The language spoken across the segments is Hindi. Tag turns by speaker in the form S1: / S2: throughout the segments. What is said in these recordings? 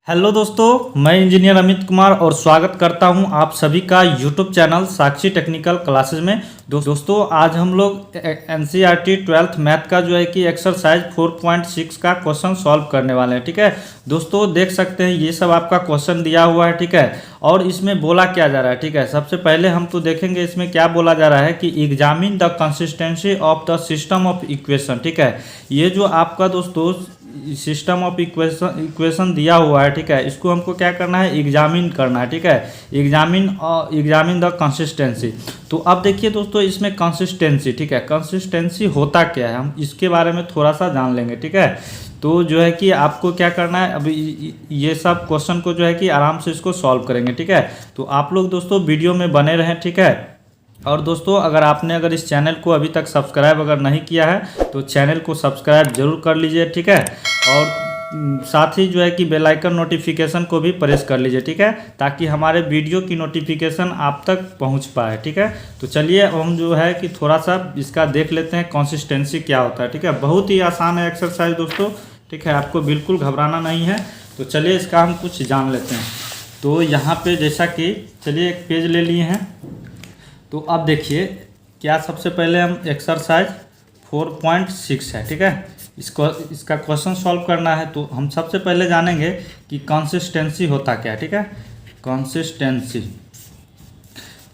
S1: हेलो दोस्तों, मैं इंजीनियर अमित कुमार और स्वागत करता हूं आप सभी का यूट्यूब चैनल साक्षी टेक्निकल क्लासेज में। दोस्तों आज हम लोग एनसीईआरटी 12th मैथ का जो है कि एक्सरसाइज 4.6 का क्वेश्चन सॉल्व करने वाले हैं। ठीक है दोस्तों, देख सकते हैं ये सब आपका क्वेश्चन दिया हुआ है। ठीक है, और इसमें बोला क्या जा रहा है। ठीक है, सबसे पहले हम तो देखेंगे इसमें क्या बोला जा रहा है कि examine the consistency of the system of equation. ठीक है, ये जो आपका दोस्तों सिस्टम ऑफ इक्वेशन दिया हुआ है, ठीक है, इसको हमको क्या करना है, एग्जामिन करना है। ठीक है, एग्जामिन द कंसिस्टेंसी। तो अब देखिए दोस्तों, इसमें कंसिस्टेंसी, ठीक है, कंसिस्टेंसी होता क्या है हम इसके बारे में थोड़ा सा जान लेंगे। ठीक है, तो जो है कि आपको क्या करना है, अभी ये सब क्वेश्चन को जो है कि आराम से इसको सॉल्व करेंगे। ठीक है, तो आप लोग दोस्तों वीडियो में बने रहें। ठीक है, और दोस्तों अगर इस चैनल को अभी तक सब्सक्राइब अगर नहीं किया है तो चैनल को सब्सक्राइब जरूर कर लीजिए। ठीक है, और साथ ही जो है कि बेल आइकन नोटिफिकेशन को भी प्रेस कर लीजिए। ठीक है, ताकि हमारे वीडियो की नोटिफिकेशन आप तक पहुंच पाए। ठीक है, तो चलिए अब हम जो है कि थोड़ा सा इसका देख लेते हैं कंसिस्टेंसी क्या होता है। ठीक है, बहुत ही आसान है एक्सरसाइज दोस्तों। ठीक है, आपको बिल्कुल घबराना नहीं है। तो चलिए इसका हम कुछ जान लेते हैं। तो यहाँ पे जैसा कि चलिए एक पेज ले लिए हैं। तो अब देखिए क्या सबसे पहले हम एक्सरसाइज 4.6 है। ठीक है, इसका क्वेश्चन सॉल्व करना है। तो हम सबसे पहले जानेंगे कि कंसिस्टेंसी होता क्या है। ठीक है, कंसिस्टेंसी।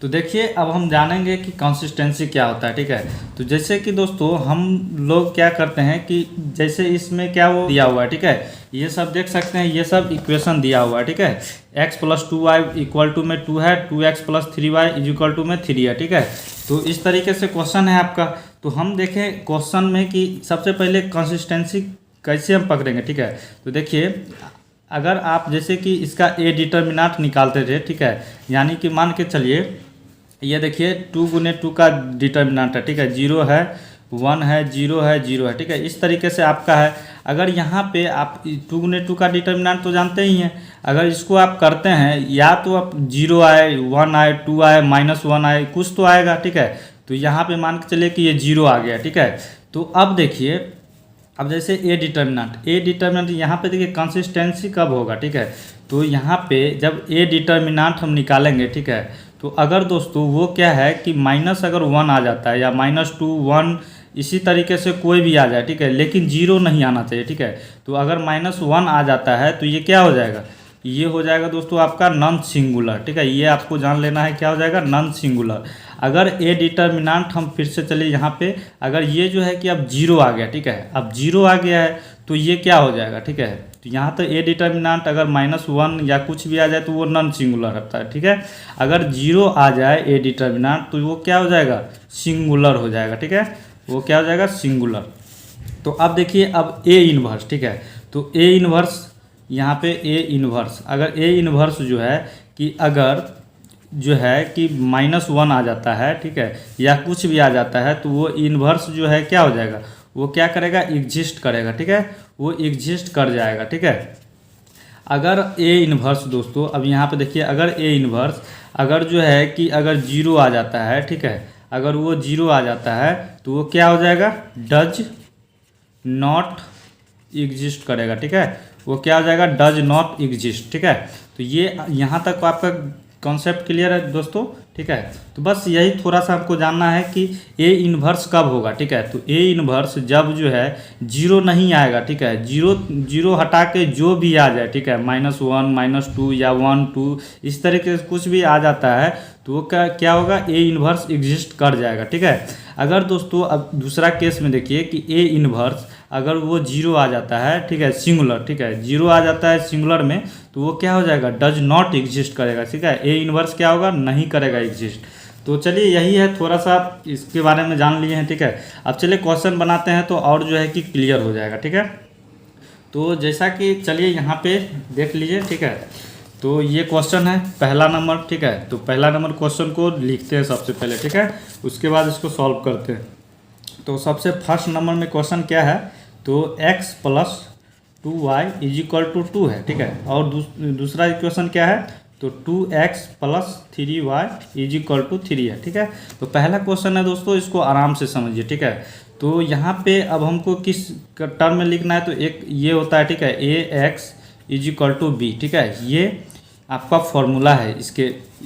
S1: तो देखिए अब हम जानेंगे कि कंसिस्टेंसी क्या होता है। ठीक है, तो जैसे कि दोस्तों हम लोग क्या करते हैं कि जैसे इसमें क्या वो दिया हुआ है। ठीक है, ये सब देख सकते हैं, ये सब इक्वेशन दिया हुआ है। ठीक है, x + 2y इक्वल टू में 2 है, 2x + 3y इक्वल टू में 3 है। ठीक है, तो इस तरीके से क्वेश्चन है आपका। तो हम देखें क्वेश्चन में कि सबसे पहले कंसिस्टेंसी कैसे हम पकड़ेंगे। ठीक है, तो देखिए अगर आप जैसे कि इसका ए डिटर्मिनेंट निकालते थे। ठीक है, यानी कि मान के चलिए ये देखिए 2 × 2 का डिटर्मिनेंट है। ठीक है, 0 है, 1 है, 0 है, 0 है। ठीक है, इस तरीके से आपका है। अगर यहाँ पे आप 2 × 2 का डिटर्मिनेंट तो जानते ही हैं। अगर इसको आप करते हैं या तो आप 0 आए, 1 आए, 2 आए, -1 आए, कुछ तो आएगा। ठीक है, तो यहाँ पे मान के चलिए कि ये 0 आ गया। ठीक है, तो अब देखिए अब जैसे ए डिटर्मिनेंट यहाँ पे देखिए कंसिस्टेंसी कब होगा। ठीक है, तो यहाँ पे जब ए डिटर्मिनेंट हम निकालेंगे। ठीक है, तो अगर दोस्तों वो क्या है कि अगर 1 आ जाता है या -2, 1 इसी तरीके से कोई भी आ जाए। ठीक है, लेकिन 0 नहीं आना चाहिए। ठीक है, तो अगर -1 आ जाता है तो ये क्या हो जाएगा, ये हो जाएगा दोस्तों आपका नॉन सिंगुलर। ठीक है, ये आपको जान लेना है क्या हो जाएगा, नॉन सिंगुलर। अगर ए डिटर्मिनेंट हम फिर से चलिए यहाँ पे, अगर ये जो है कि अब 0 आ गया। ठीक है, अब 0 आ गया है तो ये क्या हो जाएगा। ठीक है, तो यहाँ तो ए डिटर्मिनेंट अगर -1 या कुछ भी आ जाए तो वो नॉन सिंगुलर रहता है। ठीक है, अगर 0 आ जाए ए डिटर्मिनेंट तो वो क्या हो जाएगा, सिंगुलर हो जाएगा। ठीक है, वो क्या हो जाएगा, सिंगुलर। तो अब देखिए अब ए इन्वर्स। ठीक है, तो ए इन्वर्स यहाँ पे ए इन्वर्स, अगर ए इन्वर्स जो है कि अगर जो है कि -1 आ जाता है। ठीक है, या कुछ भी आ जाता है तो वो इन्वर्स जो है क्या हो जाएगा, वो क्या करेगा, एग्जिस्ट करेगा। ठीक है, वो एग्जिस्ट कर जाएगा। ठीक है, अगर ए इन्वर्स दोस्तों, अब यहाँ पे देखिए अगर ए इन्वर्स अगर जो है कि अगर 0 आ जाता है। ठीक है, अगर वो 0 आ जाता है तो वो क्या हो जाएगा, डज नॉट एग्जिस्ट करेगा। ठीक है, वो क्या हो जाएगा, डज नॉट एग्जिस्ट। ठीक है, तो ये यहाँ तक आपका कॉन्सेप्ट क्लियर है दोस्तों। ठीक है, तो बस यही थोड़ा सा हमको जानना है कि ए इन्वर्स कब होगा। ठीक है, तो ए इन्वर्स जब जो है 0 नहीं आएगा। ठीक है, 0 हटा के जो भी आ जाए। ठीक है, -1, -2 या 1, 2 इस तरीके से कुछ भी आ जाता है तो वो क्या होगा, ए इन्वर्स एग्जिस्ट कर जाएगा। ठीक है, अगर दोस्तों अब दूसरा केस में देखिए कि ए इन्वर्स अगर वो 0 आ जाता है। ठीक है, सिंगुलर। ठीक है, 0 आ जाता है सिंगुलर में तो वो क्या हो जाएगा, डज नॉट एग्जिस्ट करेगा। ठीक है, ए इन्वर्स क्या होगा, नहीं करेगा एग्जिस्ट। तो चलिए यही है, थोड़ा सा इसके बारे में जान लिए हैं। ठीक है, अब चलिए क्वेश्चन बनाते हैं तो और जो है कि क्लियर हो जाएगा। ठीक है, तो जैसा कि चलिए यहाँ पे देख लीजिए। ठीक है, तो ये क्वेश्चन है पहला नंबर। ठीक है, तो पहला नंबर क्वेश्चन को लिखते हैं सबसे पहले। ठीक है, उसके बाद इसको सॉल्व करते हैं। तो सबसे फर्स्ट नंबर में क्वेश्चन क्या है, तो x + 2y = 2 है। ठीक है, और दूसरा इक्वेशन क्या है, तो 2x + 3y = 3 है। ठीक है, तो पहला क्वेश्चन है दोस्तों, इसको आराम से समझिए। ठीक है, तो यहाँ पे अब हमको किस टर्म में लिखना है, तो एक ये होता है। ठीक है, ax is equal to B. ठीक है, ये आपका फॉर्मूला है इसके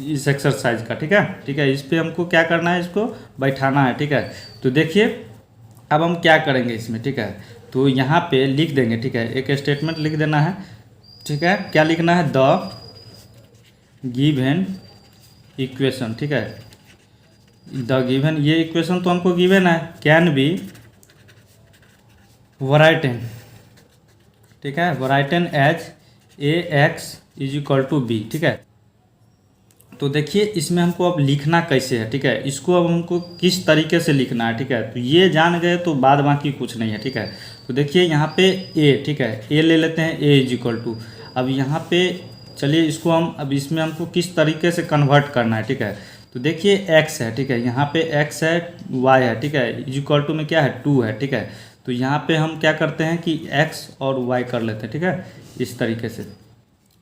S1: इस एक्सरसाइज का। ठीक है, इस पे हमको क्या करना है, इसको बैठाना है। ठीक है, तो देखिए अब हम क्या करेंगे इसमें। ठीक है, तो यहाँ पे लिख देंगे। ठीक है, एक स्टेटमेंट लिख देना है। ठीक है, क्या लिखना है, द गिवन इक्वेशन। ठीक है, द गिवन, ये इक्वेशन तो हमको गिवन है, कैन बी वराइटन। ठीक है, rewritten as A X is equal to B. ठीक है, तो देखिए इसमें हमको अब लिखना कैसे है। ठीक है, इसको अब हमको किस तरीके से लिखना है। ठीक है, तो ये जान गए तो बाद बाकी कुछ नहीं है। ठीक है, तो देखिए यहाँ पे ए, ठीक है, ए ले लेते हैं, ए इज इक्वल टू, अब यहाँ पे चलिए इसको हम अब इसमें हमको किस तरीके से कन्वर्ट करना है। ठीक है, तो देखिए एक्स है। ठीक है, यहाँ पे एक्स है, वाई है। ठीक है, इज इक्वल टू में क्या है, 2 है। ठीक है, तो यहाँ पे हम क्या करते हैं कि एक्स और वाई कर लेते हैं। ठीक है, इस तरीके से।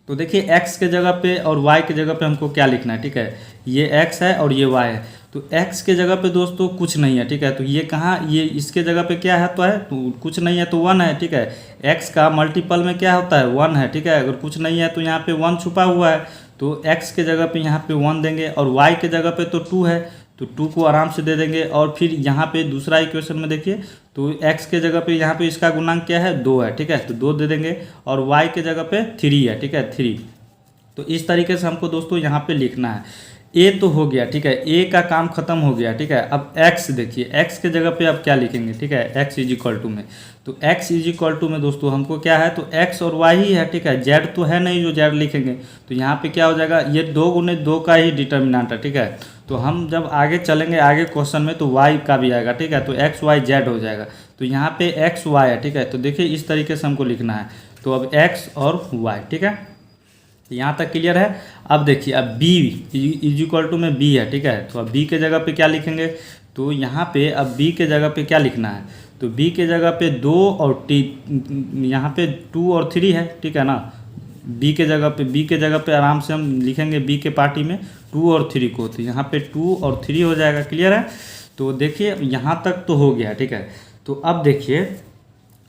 S1: तो देखिए x के जगह पे और y के जगह पे हमको क्या लिखना है। ठीक है, ये x है और ये y है, तो x के जगह पे दोस्तों कुछ नहीं है। ठीक है, तो ये कहाँ, ये इसके जगह पे क्या है, तो कुछ नहीं है तो 1 है। ठीक है, x का मल्टीपल में क्या होता है, 1 है। ठीक है, अगर कुछ नहीं है तो यहाँ पे 1 छुपा हुआ है, तो x के जगह पे यहाँ पे 1 देंगे, और y के जगह पे तो 2 है, तो 2 को आराम से दे देंगे। और फिर यहाँ पे दूसरा इक्वेशन में देखिए, तो x के जगह पे यहाँ पे इसका गुणांक क्या है, 2 है। ठीक है, तो 2 दे देंगे, और y के जगह पे 3 है। ठीक है, 3। तो इस तरीके से हमको दोस्तों यहाँ पे लिखना है। ए तो हो गया। ठीक है, ए का काम खत्म हो गया। ठीक है, अब x देखिए, x के जगह पे अब क्या लिखेंगे। ठीक है, x इज इक्वल टू में, तो x इज इक्वल टू में दोस्तों हमको क्या है, तो x और y ही है। ठीक है, z तो है नहीं जो z लिखेंगे, तो यहाँ पे क्या हो जाएगा, ये 2 गुने 2 का ही डिटर्मिनेंट है। ठीक है, तो हम जब आगे चलेंगे आगे क्वेश्चन में तो y का भी आएगा। ठीक है, तो x y z हो जाएगा, तो यहाँ पे x y है। ठीक है, तो देखिए इस तरीके से हमको लिखना है, तो अब x और y। ठीक है, यहाँ तक क्लियर है। अब देखिए अब b इज इक्वल टू में b है। ठीक है, तो अब b के जगह पे क्या लिखेंगे, तो यहाँ पे अब b के जगह पे क्या लिखना है, तो b के जगह पे 2 और यहाँ पे 2 और 3 है। ठीक है ना, b के जगह पे आराम से हम लिखेंगे b के पार्टी में 2 और 3 को, तो यहाँ पे 2 और 3 हो जाएगा। क्लियर है, तो देखिए यहाँ तक तो हो गया। ठीक है, तो अब देखिए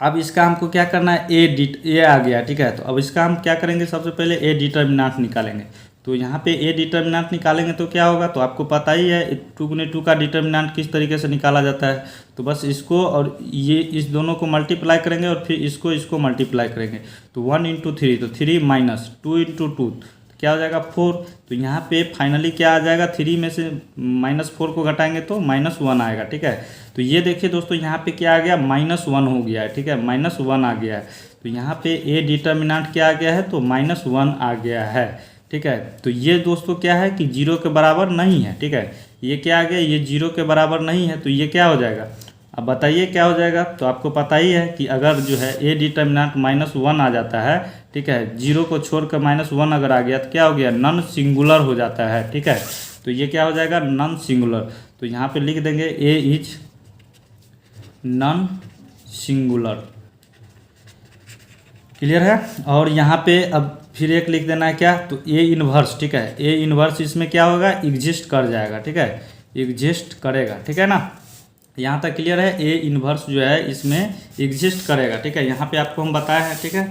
S1: अब इसका हमको क्या करना है, ए आ गया। ठीक है, तो अब इसका हम क्या करेंगे, सबसे पहले ए डिटर्मिनेंट निकालेंगे। तो यहाँ पे ए डिटर्मिनेंट निकालेंगे तो क्या होगा, तो आपको पता ही है 2 गुने 2 का डिटर्मिनेंट किस तरीके से निकाला जाता है। तो बस इसको और ये इस दोनों को मल्टीप्लाई करेंगे और फिर इसको मल्टीप्लाई करेंगे, तो 1 इंटू 3, तो 3 माइनस 2 इंटू 2 क्या हो जाएगा, 4। तो यहाँ पे फाइनली क्या आ जाएगा, 3 में से -4 को घटाएंगे तो -1 आएगा। ठीक है, तो ये देखिए दोस्तों यहाँ पे क्या आ गया, -1 हो गया है। ठीक है, -1 आ गया है, तो यहाँ पे ए डिटर्मिनेंट क्या आ गया है, तो -1 आ गया है। ठीक है, तो ये दोस्तों क्या है कि 0 के बराबर नहीं है। ठीक है, ये क्या आ गया, ये 0 के बराबर नहीं है, तो ये क्या हो जाएगा, अब बताइए क्या हो जाएगा। तो आपको पता ही है कि अगर जो है ए डिटर्मिनेंट -1 आ जाता है, ठीक है, 0 को छोड़कर -1 अगर आ गया तो क्या हो गया, नॉन सिंगुलर हो जाता है। ठीक है, तो ये क्या हो जाएगा, नॉन सिंगुलर। तो यहाँ पे लिख देंगे ए इज नॉन सिंगुलर। क्लियर है, और यहाँ पे अब फिर एक लिख देना है क्या, तो ए इनवर्स। ठीक है, ए इनवर्स इसमें क्या होगा, एग्जिस्ट कर जाएगा। ठीक है, एग्जिस्ट करेगा। ठीक है ना, यहाँ तक क्लियर है, ए इनवर्स जो है इसमें एग्जिस्ट करेगा। ठीक है, यहाँ पे आपको हम बताया है। ठीक है,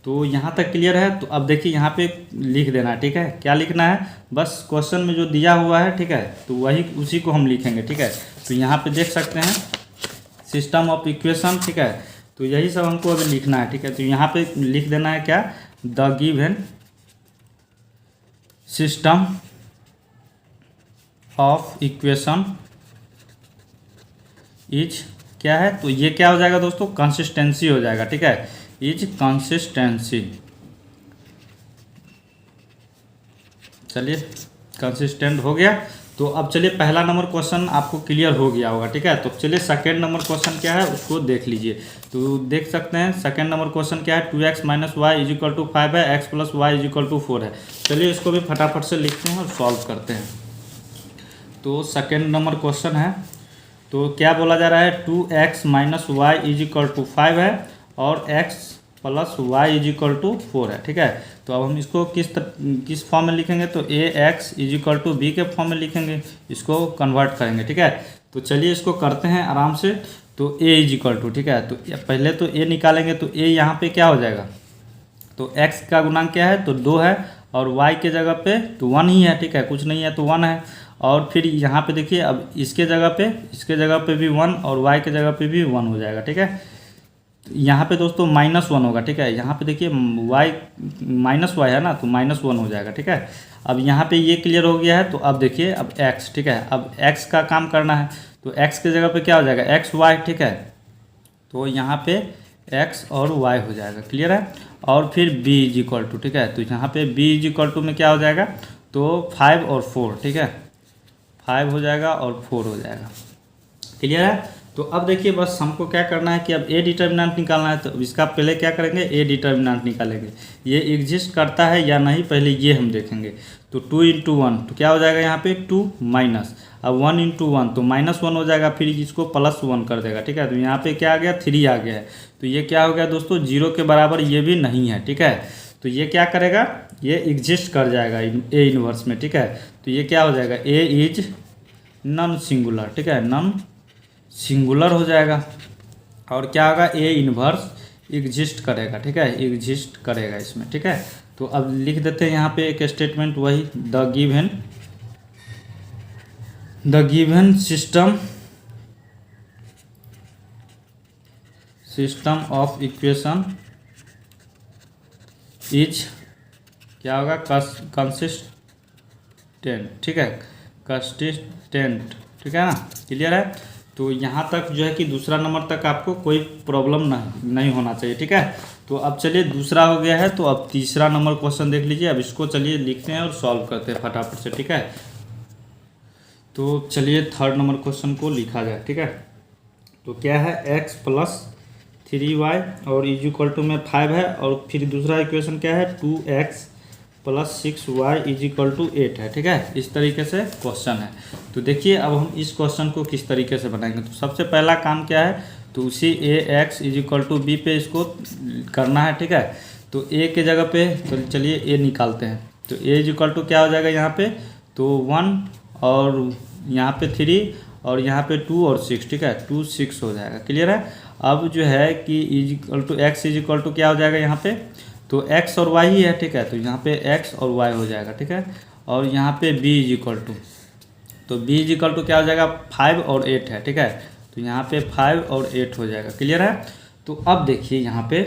S1: तो यहाँ तक क्लियर है। तो अब देखिए यहाँ पे लिख देना है। ठीक है, क्या लिखना है, बस क्वेश्चन में जो दिया हुआ है, ठीक है, तो वही उसी को हम लिखेंगे। ठीक है, तो यहाँ पे देख सकते हैं सिस्टम ऑफ इक्वेशन। ठीक है, तो यही सब हमको अभी लिखना है। ठीक है, तो यहाँ पे लिख देना है क्या, the given system of equation is क्या है, तो ये क्या हो जाएगा दोस्तों, कंसिस्टेंसी हो जाएगा। ठीक है, इज कंसिस्टेंसी। चलिए कंसिस्टेंट हो गया। तो अब चलिए पहला नंबर क्वेश्चन आपको क्लियर हो गया होगा। ठीक है, तो चलिए सेकेंड नंबर क्वेश्चन क्या है उसको देख लीजिए। तो देख सकते हैं सेकेंड नंबर क्वेश्चन क्या है, 2x - y is equal to 5 है, x + y is equal to 4 है। चलिए इसको भी फटाफट से लिखते हैं और सॉल्व करते हैं। तो सेकेंड नंबर क्वेश्चन है, तो क्या बोला जा रहा है, 2x - y is equal to 5 है और x + y is equal to 4 है। ठीक है, तो अब हम इसको किस फॉर्म में लिखेंगे, तो ax is equal to b के फॉर्म में लिखेंगे, इसको कन्वर्ट करेंगे। ठीक है, तो चलिए इसको करते हैं आराम से। तो a इज इक्वल टू, ठीक है, तो पहले तो a निकालेंगे, तो a यहाँ पे क्या हो जाएगा, तो x का गुणांक क्या है, तो 2 है, और y के जगह पे तो 1 ही है, ठीक है, कुछ नहीं है तो 1 है। और फिर यहाँ पे देखिए अब इसके जगह पे भी 1 और y के जगह पे भी 1 हो जाएगा, ठीक है। यहाँ पे दोस्तों -1 होगा, ठीक है, यहाँ पे देखिए y है ना, तो -1 हो जाएगा, ठीक है। अब यहाँ पे ये क्लियर हो गया है, तो अब देखिए अब x, ठीक है, अब x का काम करना है, तो x के जगह पे क्या हो जाएगा, x y, ठीक है, तो यहाँ पे x और y हो जाएगा, क्लियर है। और फिर b इज इक्वल टू, ठीक है, तो यहाँ पे b इज इक्वल टू में क्या हो जाएगा, तो 5 और 4, ठीक है, 5 हो जाएगा और 4 हो जाएगा, क्लियर है। तो अब देखिए बस हमको क्या करना है कि अब ए डिटर्मिनेंट निकालना है, तो इसका पहले क्या करेंगे, ए डिटर्मिनेंट निकालेंगे, ये एग्जिस्ट करता है या नहीं पहले ये हम देखेंगे। तो 2 इंटू 1 तो क्या हो जाएगा यहाँ पे 2 माइनस, अब 1 इंटू 1 तो -1 हो जाएगा, फिर इसको +1 कर देगा, ठीक है। तो यहाँ पे क्या आ गया, 3 आ गया है, तो ये क्या हो गया दोस्तों, 0 के बराबर ये भी नहीं है, ठीक है। तो ये क्या करेगा, ये एग्जिस्ट कर जाएगा ए इनवर्स में, ठीक है। तो ये क्या हो जाएगा, ए इज नॉन सिंगुलर, ठीक है, नॉन सिंगुलर हो जाएगा। और क्या होगा, ए इनवर्स एग्जिस्ट करेगा, ठीक है, एग्जिस्ट करेगा इसमें, ठीक है। तो अब लिख देते हैं यहाँ पे एक स्टेटमेंट, वही the given system of equation is क्या होगा, कंसिस्टेंट, ठीक है, कंसिस्टेंट, ठीक है ना, क्लियर है। तो यहाँ तक जो है कि दूसरा नंबर तक आपको कोई प्रॉब्लम नहीं होना चाहिए, ठीक है। तो अब चलिए दूसरा हो गया है, तो अब तीसरा नंबर क्वेश्चन देख लीजिए। अब इसको चलिए लिखते हैं और सॉल्व करते हैं फटाफट से, ठीक है। तो चलिए थर्ड नंबर क्वेश्चन को लिखा जाए, ठीक है। तो क्या है, x + 3y और इज इक्वल टू में 5 है, और फिर दूसरा इक्वेशन क्या है, 2x + 6y is equal to 8 है, ठीक है। इस तरीके से क्वेश्चन है। तो देखिए अब हम इस क्वेश्चन को किस तरीके से बनाएंगे। तो सबसे पहला काम क्या है, तो उसी ax is equal to b पे इसको करना है, ठीक है। तो a के जगह पे तो चलिए a निकालते हैं। तो a इज इक्वल टू क्या हो जाएगा यहाँ पे, तो 1 और यहाँ पे 3 और यहाँ पे 2 और 6, ठीक है, 2 6 हो जाएगा, क्लियर है। अब जो है कि is equal to x is equal to क्या हो जाएगा यहाँ पे, तो x और y ही है, ठीक है। तो यहाँ पे x और y हो जाएगा, ठीक है। और यहाँ पे b इज इक्वल टू, तो b इज इक्वल टू क्या हो जाएगा, 5 और 8 है, ठीक है। तो यहाँ पे 5 और 8 हो जाएगा, क्लियर है। तो अब देखिए यहाँ पे,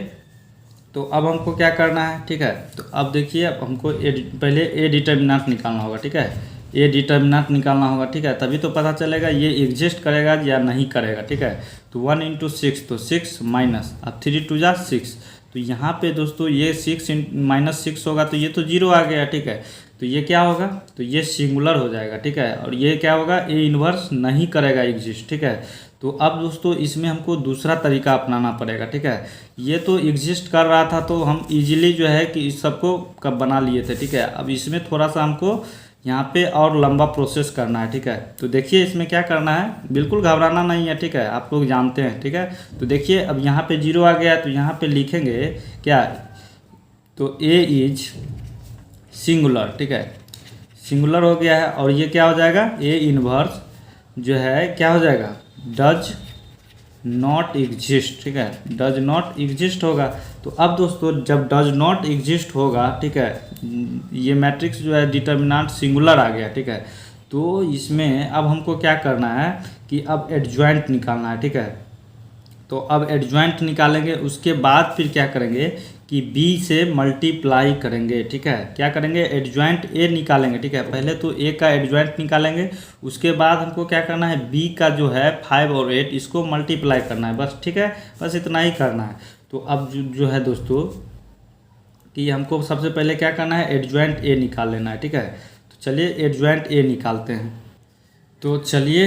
S1: तो अब हमको क्या करना है, ठीक है। तो अब देखिए अब हमको पहले ए डिटर्मिनेंट निकालना होगा, ठीक है, ए डिटर्मिनेंट निकालना होगा, ठीक है, तभी तो पता चलेगा ये एग्जिस्ट करेगा या नहीं करेगा, ठीक है। तो 1 इंटू 6 तो 6 माइनस, अब 3 2 जा 6, तो यहाँ पे दोस्तों ये 6 -6 होगा, तो ये तो 0 आ गया, ठीक है। तो ये क्या होगा, तो ये सिंगुलर हो जाएगा, ठीक है। और ये क्या होगा, ए इन्वर्स नहीं करेगा एग्जिस्ट, ठीक है। तो अब दोस्तों इसमें हमको दूसरा तरीका अपनाना पड़ेगा, ठीक है। ये तो एग्जिस्ट कर रहा था, तो हम इजीली जो है कि इस सबको कब बना लिए थे, ठीक है। अब इसमें थोड़ा सा हमको यहाँ पे और लंबा प्रोसेस करना है, ठीक है। तो देखिए इसमें क्या करना है, बिल्कुल घबराना नहीं है, ठीक है, आप लोग जानते हैं, ठीक है। तो देखिए अब यहाँ पे 0 आ गया, तो यहाँ पे लिखेंगे क्या, तो ए इज सिंगुलर, ठीक है, सिंगुलर हो गया है। और ये क्या हो जाएगा, ए इनवर्स जो है क्या हो जाएगा, डज नॉट एग्जिस्ट, ठीक है, डज नॉट एग्जिस्ट होगा। तो अब दोस्तों जब डज नॉट एग्जिस्ट होगा, ठीक है, ये मैट्रिक्स जो है डिटर्मिनेंट सिंगुलर आ गया, ठीक है। तो इसमें अब हमको क्या करना है कि अब एडजॉइंट निकालना है, ठीक है। तो अब एडजॉइंट निकालेंगे, उसके बाद फिर क्या करेंगे कि b से मल्टीप्लाई करेंगे, ठीक है। क्या करेंगे, एडजॉइंट a निकालेंगे, ठीक है। पहले तो a का एडजॉइंट निकालेंगे, उसके बाद हमको क्या करना है, b का जो है 5 और 8 इसको मल्टीप्लाई करना है, बस, ठीक है, बस इतना ही करना है। तो अब जो है दोस्तों कि हमको सबसे पहले क्या करना है, एडजॉइंट a निकाल लेना है, ठीक है। तो चलिए एडजॉइंट a निकालते हैं। तो चलिए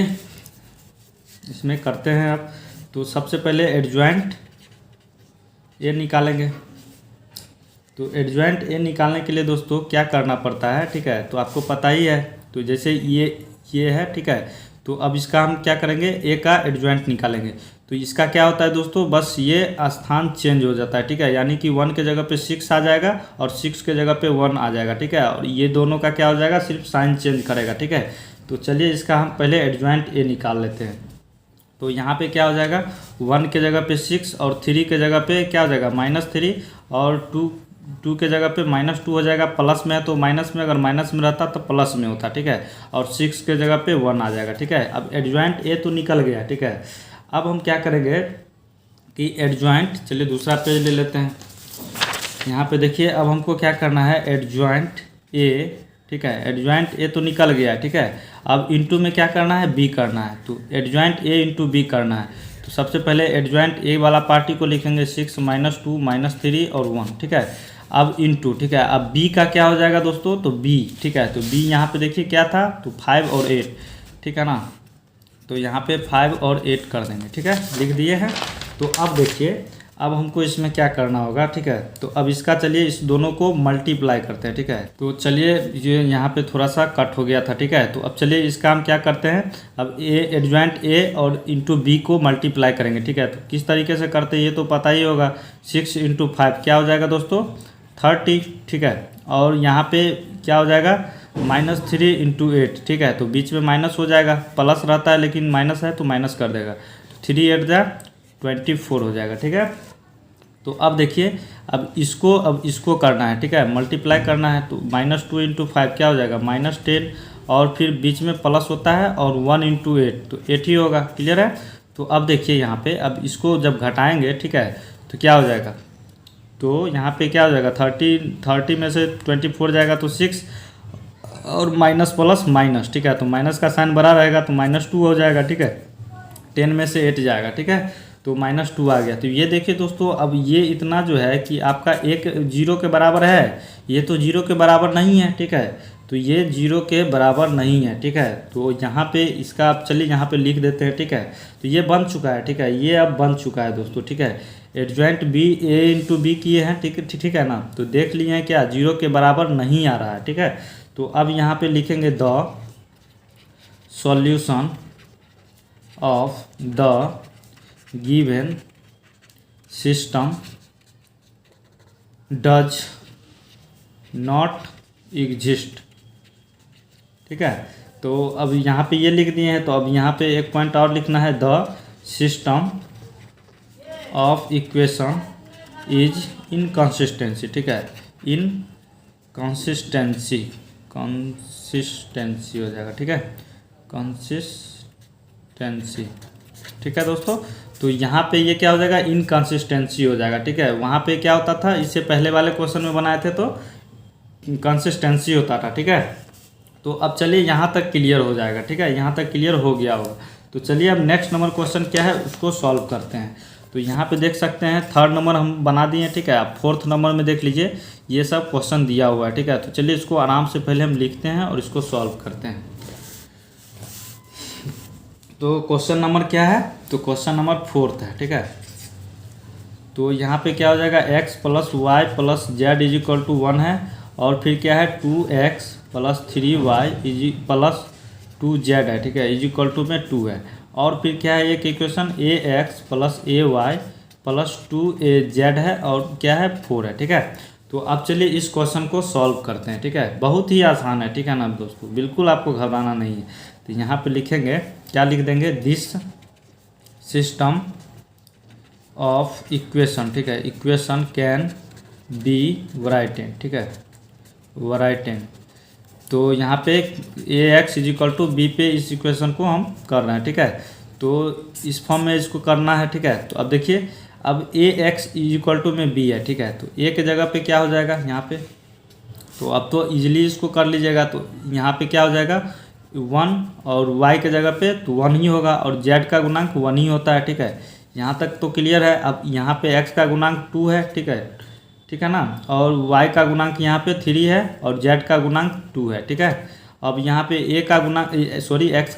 S1: इसमें करते हैं अब। तो सबसे पहले एडजॉइंट a निकालेंगे। तो एडजॉइंट ए निकालने के लिए दोस्तों क्या करना पड़ता है, ठीक है, तो आपको पता ही है। तो जैसे ये है, ठीक है। तो अब इसका हम क्या करेंगे, ए का एडजॉइंट निकालेंगे। तो इसका क्या होता है दोस्तों, बस ये स्थान चेंज हो जाता है, ठीक है, यानी कि 1 के जगह पे 6 आ जाएगा और 6 के जगह पे 1 आ जाएगा, ठीक है। और ये दोनों का क्या हो जाएगा, सिर्फ साइन चेंज करेगा, ठीक है। तो चलिए इसका हम पहले एडजॉइंट ए निकाल लेते हैं। तो यहाँ पे क्या हो जाएगा, 1 के जगह पे 6 और 3 के जगह पे क्या हो जाएगा, -3 और 2 टू के जगह पे -2 हो जाएगा, प्लस में है तो माइनस में, अगर माइनस में रहता तो प्लस में होता, ठीक है। और 6 के जगह पे 1 आ जाएगा, ठीक है। अब एडजॉइंट ए तो निकल गया, ठीक है। अब हम क्या करेंगे कि एडजॉइंट, चलिए दूसरा पेज ले लेते हैं। यहाँ पे देखिए अब हमको क्या करना है, एडजॉइंट ए, ठीक है। एडजॉइंट ए तो निकल गया, ठीक है। अब इनटू में क्या करना है, बी करना है, तो एडजॉइंट ए इंटू बी करना है। तो सबसे पहले एडजॉइंट ए वाला पार्टी को लिखेंगे 6 -2 -3 और 1, ठीक है। अब इनटू, ठीक है। अब बी का क्या हो जाएगा दोस्तों, तो बी, ठीक है। तो बी यहाँ पे देखिए क्या था, तो 5 और 8, ठीक है ना। तो यहाँ पे 5 और 8 कर देंगे, ठीक है, लिख दिए हैं। तो अब देखिए अब हमको इसमें क्या करना होगा, ठीक है। तो अब इसका चलिए इस दोनों को मल्टीप्लाई करते हैं, ठीक है। तो चलिए ये यहाँ पे थोड़ा सा कट हो गया था, ठीक है। तो अब चलिए इसका हम क्या करते हैं, अब ए एडजॉइंट ए और इंटू बी को मल्टीप्लाई करेंगे, ठीक है। तो किस तरीके से करते हैं ये तो पता ही होगा। 6 × 5 क्या हो जाएगा दोस्तों, 30, ठीक है। और यहाँ पे क्या हो जाएगा, -3 × 8, ठीक है। तो बीच में माइनस हो जाएगा, प्लस रहता है लेकिन माइनस है तो माइनस कर देगा, 3 8 जा 24 हो जाएगा, ठीक है। तो अब देखिए अब इसको करना है, ठीक है, मल्टीप्लाई करना है। तो -2 × 5 क्या हो जाएगा, -10, और फिर बीच में प्लस होता है और 1 × 8 तो 8 ही होगा, क्लियर है। तो अब देखिए यहाँ पे अब इसको जब घटाएंगे, ठीक है, तो क्या हो जाएगा, तो यहाँ पे क्या हो जाएगा, 30 में से 24 जाएगा तो 6 और माइनस प्लस माइनस, ठीक है। तो माइनस का साइन बड़ा रहेगा तो -2 हो जाएगा, ठीक है। 10 में से 8 जाएगा, ठीक है। तो -2 आ गया। तो ये देखिए दोस्तों अब ये इतना जो है कि आपका एक 0 के बराबर है, ये तो 0 के बराबर नहीं है, ठीक है। तो ये 0 के बराबर नहीं है, ठीक है। तो यहाँ पे इसका आप चलिए यहाँ पे लिख देते हैं, ठीक है। तो ये बन चुका है, ठीक है, ये अब बन चुका है दोस्तों, ठीक है। एडजॉइंट बी ए इंटू बी किए हैं, ठीक है ना। तो देख लिए हैं क्या 0 के बराबर नहीं आ रहा है, ठीक है। तो अब यहाँ पे लिखेंगे the solution of the given system does not exist, ठीक है। तो अब यहाँ पे ये लिख दिए हैं। तो अब यहाँ पे एक पॉइंट और लिखना है, the system of equation is inconsistency, ठीक है, कंसिस्टेंसी हो जाएगा, ठीक है, कंसिस्टेंसी, ठीक है दोस्तों। तो यहाँ पे ये क्या हो जाएगा, इनकंसिस्टेंसी हो जाएगा, ठीक है। वहाँ पे क्या होता था, इससे पहले वाले क्वेश्चन में बनाए थे तो कंसिस्टेंसी होता था, ठीक है। तो अब चलिए यहाँ तक क्लियर हो जाएगा, ठीक है, यहाँ तक क्लियर हो गया होगा। तो चलिए अब नेक्स्ट नंबर क्वेश्चन क्या है उसको सॉल्व करते हैं। तो यहाँ पे देख सकते हैं 3rd नंबर हम बना दिए, ठीक है। अब 4th नंबर में देख लीजिए ये सब क्वेश्चन दिया हुआ है, ठीक है। तो चलिए इसको आराम से पहले हम लिखते हैं और इसको सॉल्व करते हैं। तो क्वेश्चन नंबर क्या है, तो क्वेश्चन नंबर 4th है, ठीक है। तो यहाँ पे क्या हो जाएगा, x + y + z = 1 है, और फिर क्या है 2x + 3y + 2z है, ठीक है, = में 2 है। और फिर क्या है एक इक्वेशन ax + ay + 2az है, और क्या है 4 है, ठीक है। तो अब चलिए इस क्वेश्चन को सॉल्व करते हैं, ठीक है। बहुत ही आसान है, ठीक है ना दोस्तों, बिल्कुल आपको घबराना नहीं है। तो यहाँ पे लिखेंगे, क्या लिख देंगे, दिस सिस्टम ऑफ इक्वेशन, ठीक है, इक्वेशन कैन बी वराइटेन, ठीक है, वराइटेन। तो यहाँ पे ax = b पे इस इक्वेशन को हम कर रहे हैं, ठीक है। तो इस फॉर्म में इसको करना है, ठीक है। तो अब देखिए अब ax = में b है, ठीक है। तो a के जगह पे क्या हो जाएगा यहाँ पे, तो अब तो इजीली इसको कर लीजिएगा। तो यहाँ पे क्या हो जाएगा 1, और y के जगह पे तो 1 ही होगा, और z का गुणांक 1 ही होता है, ठीक है। यहाँ तक तो क्लियर है। अब यहाँ पे x का गुणांक 2 है, ठीक है ना, और y का गुणांक यहाँ पे 3 है, और z का गुणांक 2 है, ठीक है। अब यहाँ पे x का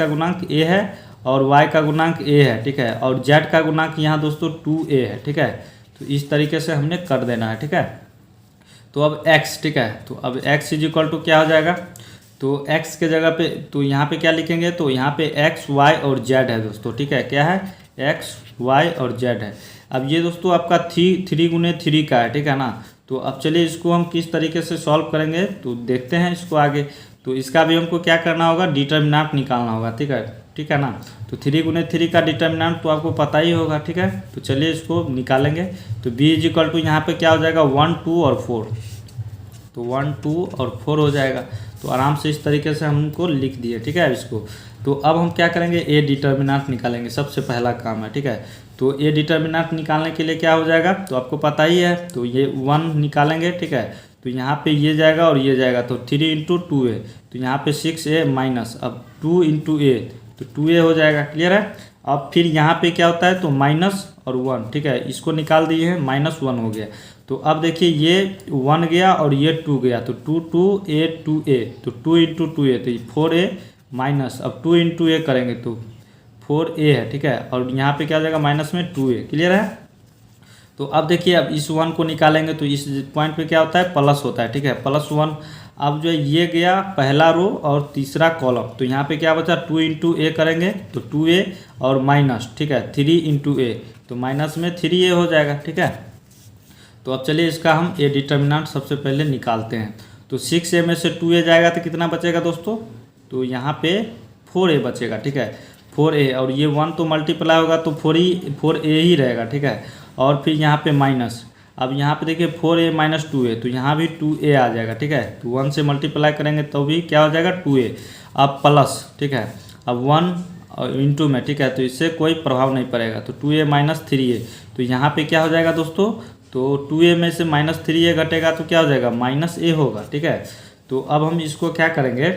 S1: गुणांक a है, और y का गुणांक a है, ठीक है, और z का गुणांक यहाँ दोस्तों 2a है, ठीक है। तो इस तरीके से हमने कर देना है, ठीक है। तो अब x, ठीक है, तो अब x = क्या हो जाएगा, तो x के जगह पे तो यहाँ पे क्या लिखेंगे, तो यहाँ पे x y और z है दोस्तों, ठीक है, क्या है x y और z है। अब ये दोस्तों आपका 3 × 3 का है, ठीक है ना। तो अब चलिए इसको हम किस तरीके से सॉल्व करेंगे तो देखते हैं इसको आगे। तो इसका भी हमको क्या करना होगा, डिटर्मिनेंट निकालना होगा, ठीक ठीक है ना। तो 3 गुने 3 का डिटर्मिनेंट तो आपको पता ही होगा, ठीक है। तो चलिए इसको निकालेंगे। तो b इज इक्वल टू यहाँ पर क्या हो जाएगा 1 2 और 4, तो 1 2 और 4 हो जाएगा। तो आराम से इस तरीके से हमको लिख दिए, ठीक है इसको। तो अब हम क्या करेंगे, ए डिटर्मिनेंट निकालेंगे, सबसे पहला काम है, ठीक है। तो ए डिटर्मिनेंट निकालने के लिए क्या हो जाएगा, तो आपको पता ही है। तो ये 1 निकालेंगे, ठीक है। तो यहाँ पे ये जाएगा और ये जाएगा, तो 3 इंटू 2a, तो यहाँ पे 6a माइनस, अब 2 इंटू ए, तो 2a हो जाएगा, क्लियर है। अब फिर यहाँ पे क्या होता है, तो माइनस और 1, ठीक है, इसको निकाल दिए हैं, -1 हो गया। तो अब देखिए ये 1 गया और ये 2 गया, तो 2 2a 2a, तो 2 इंटू 2a, तो 4a माइनस, अब 2 इंटू ए करेंगे तो 4a है, ठीक है। और यहाँ पे क्या हो जाएगा माइनस में 2a, क्लियर है। तो अब देखिए अब इस 1 को निकालेंगे तो इस पॉइंट पे क्या होता है, प्लस होता है, ठीक है, +1। अब जो है ये गया पहला रो और तीसरा कॉलम, तो यहाँ पे क्या बचा 2 इंटू ए करेंगे तो 2a और माइनस, ठीक है, 3 इंटू ए, तो माइनस में 3a हो जाएगा, ठीक है। तो अब चलिए इसका हम ए डिटर्मिनेंट सबसे पहले निकालते हैं। तो 6a में से 2a जाएगा तो कितना बचेगा दोस्तों, तो यहाँ पे 4a बचेगा, ठीक है, 4a, और ये 1 तो मल्टीप्लाई होगा तो 4a ही रहेगा, ठीक है। और फिर यहाँ पे माइनस, अब यहाँ पे देखिए 4a माइनस 2a, तो यहाँ भी 2a आ जाएगा, ठीक है। तो 1 से मल्टीप्लाई करेंगे तो भी क्या हो जाएगा 2a, अब प्लस, ठीक है, अब 1 इंटू में, ठीक है, तो इससे कोई प्रभाव नहीं पड़ेगा, तो 2a माइनस 3a, तो यहाँ पे क्या हो जाएगा दोस्तों, तो 2a में से -3a घटेगा तो क्या हो जाएगा -a होगा, ठीक है। तो अब हम इसको क्या करेंगे,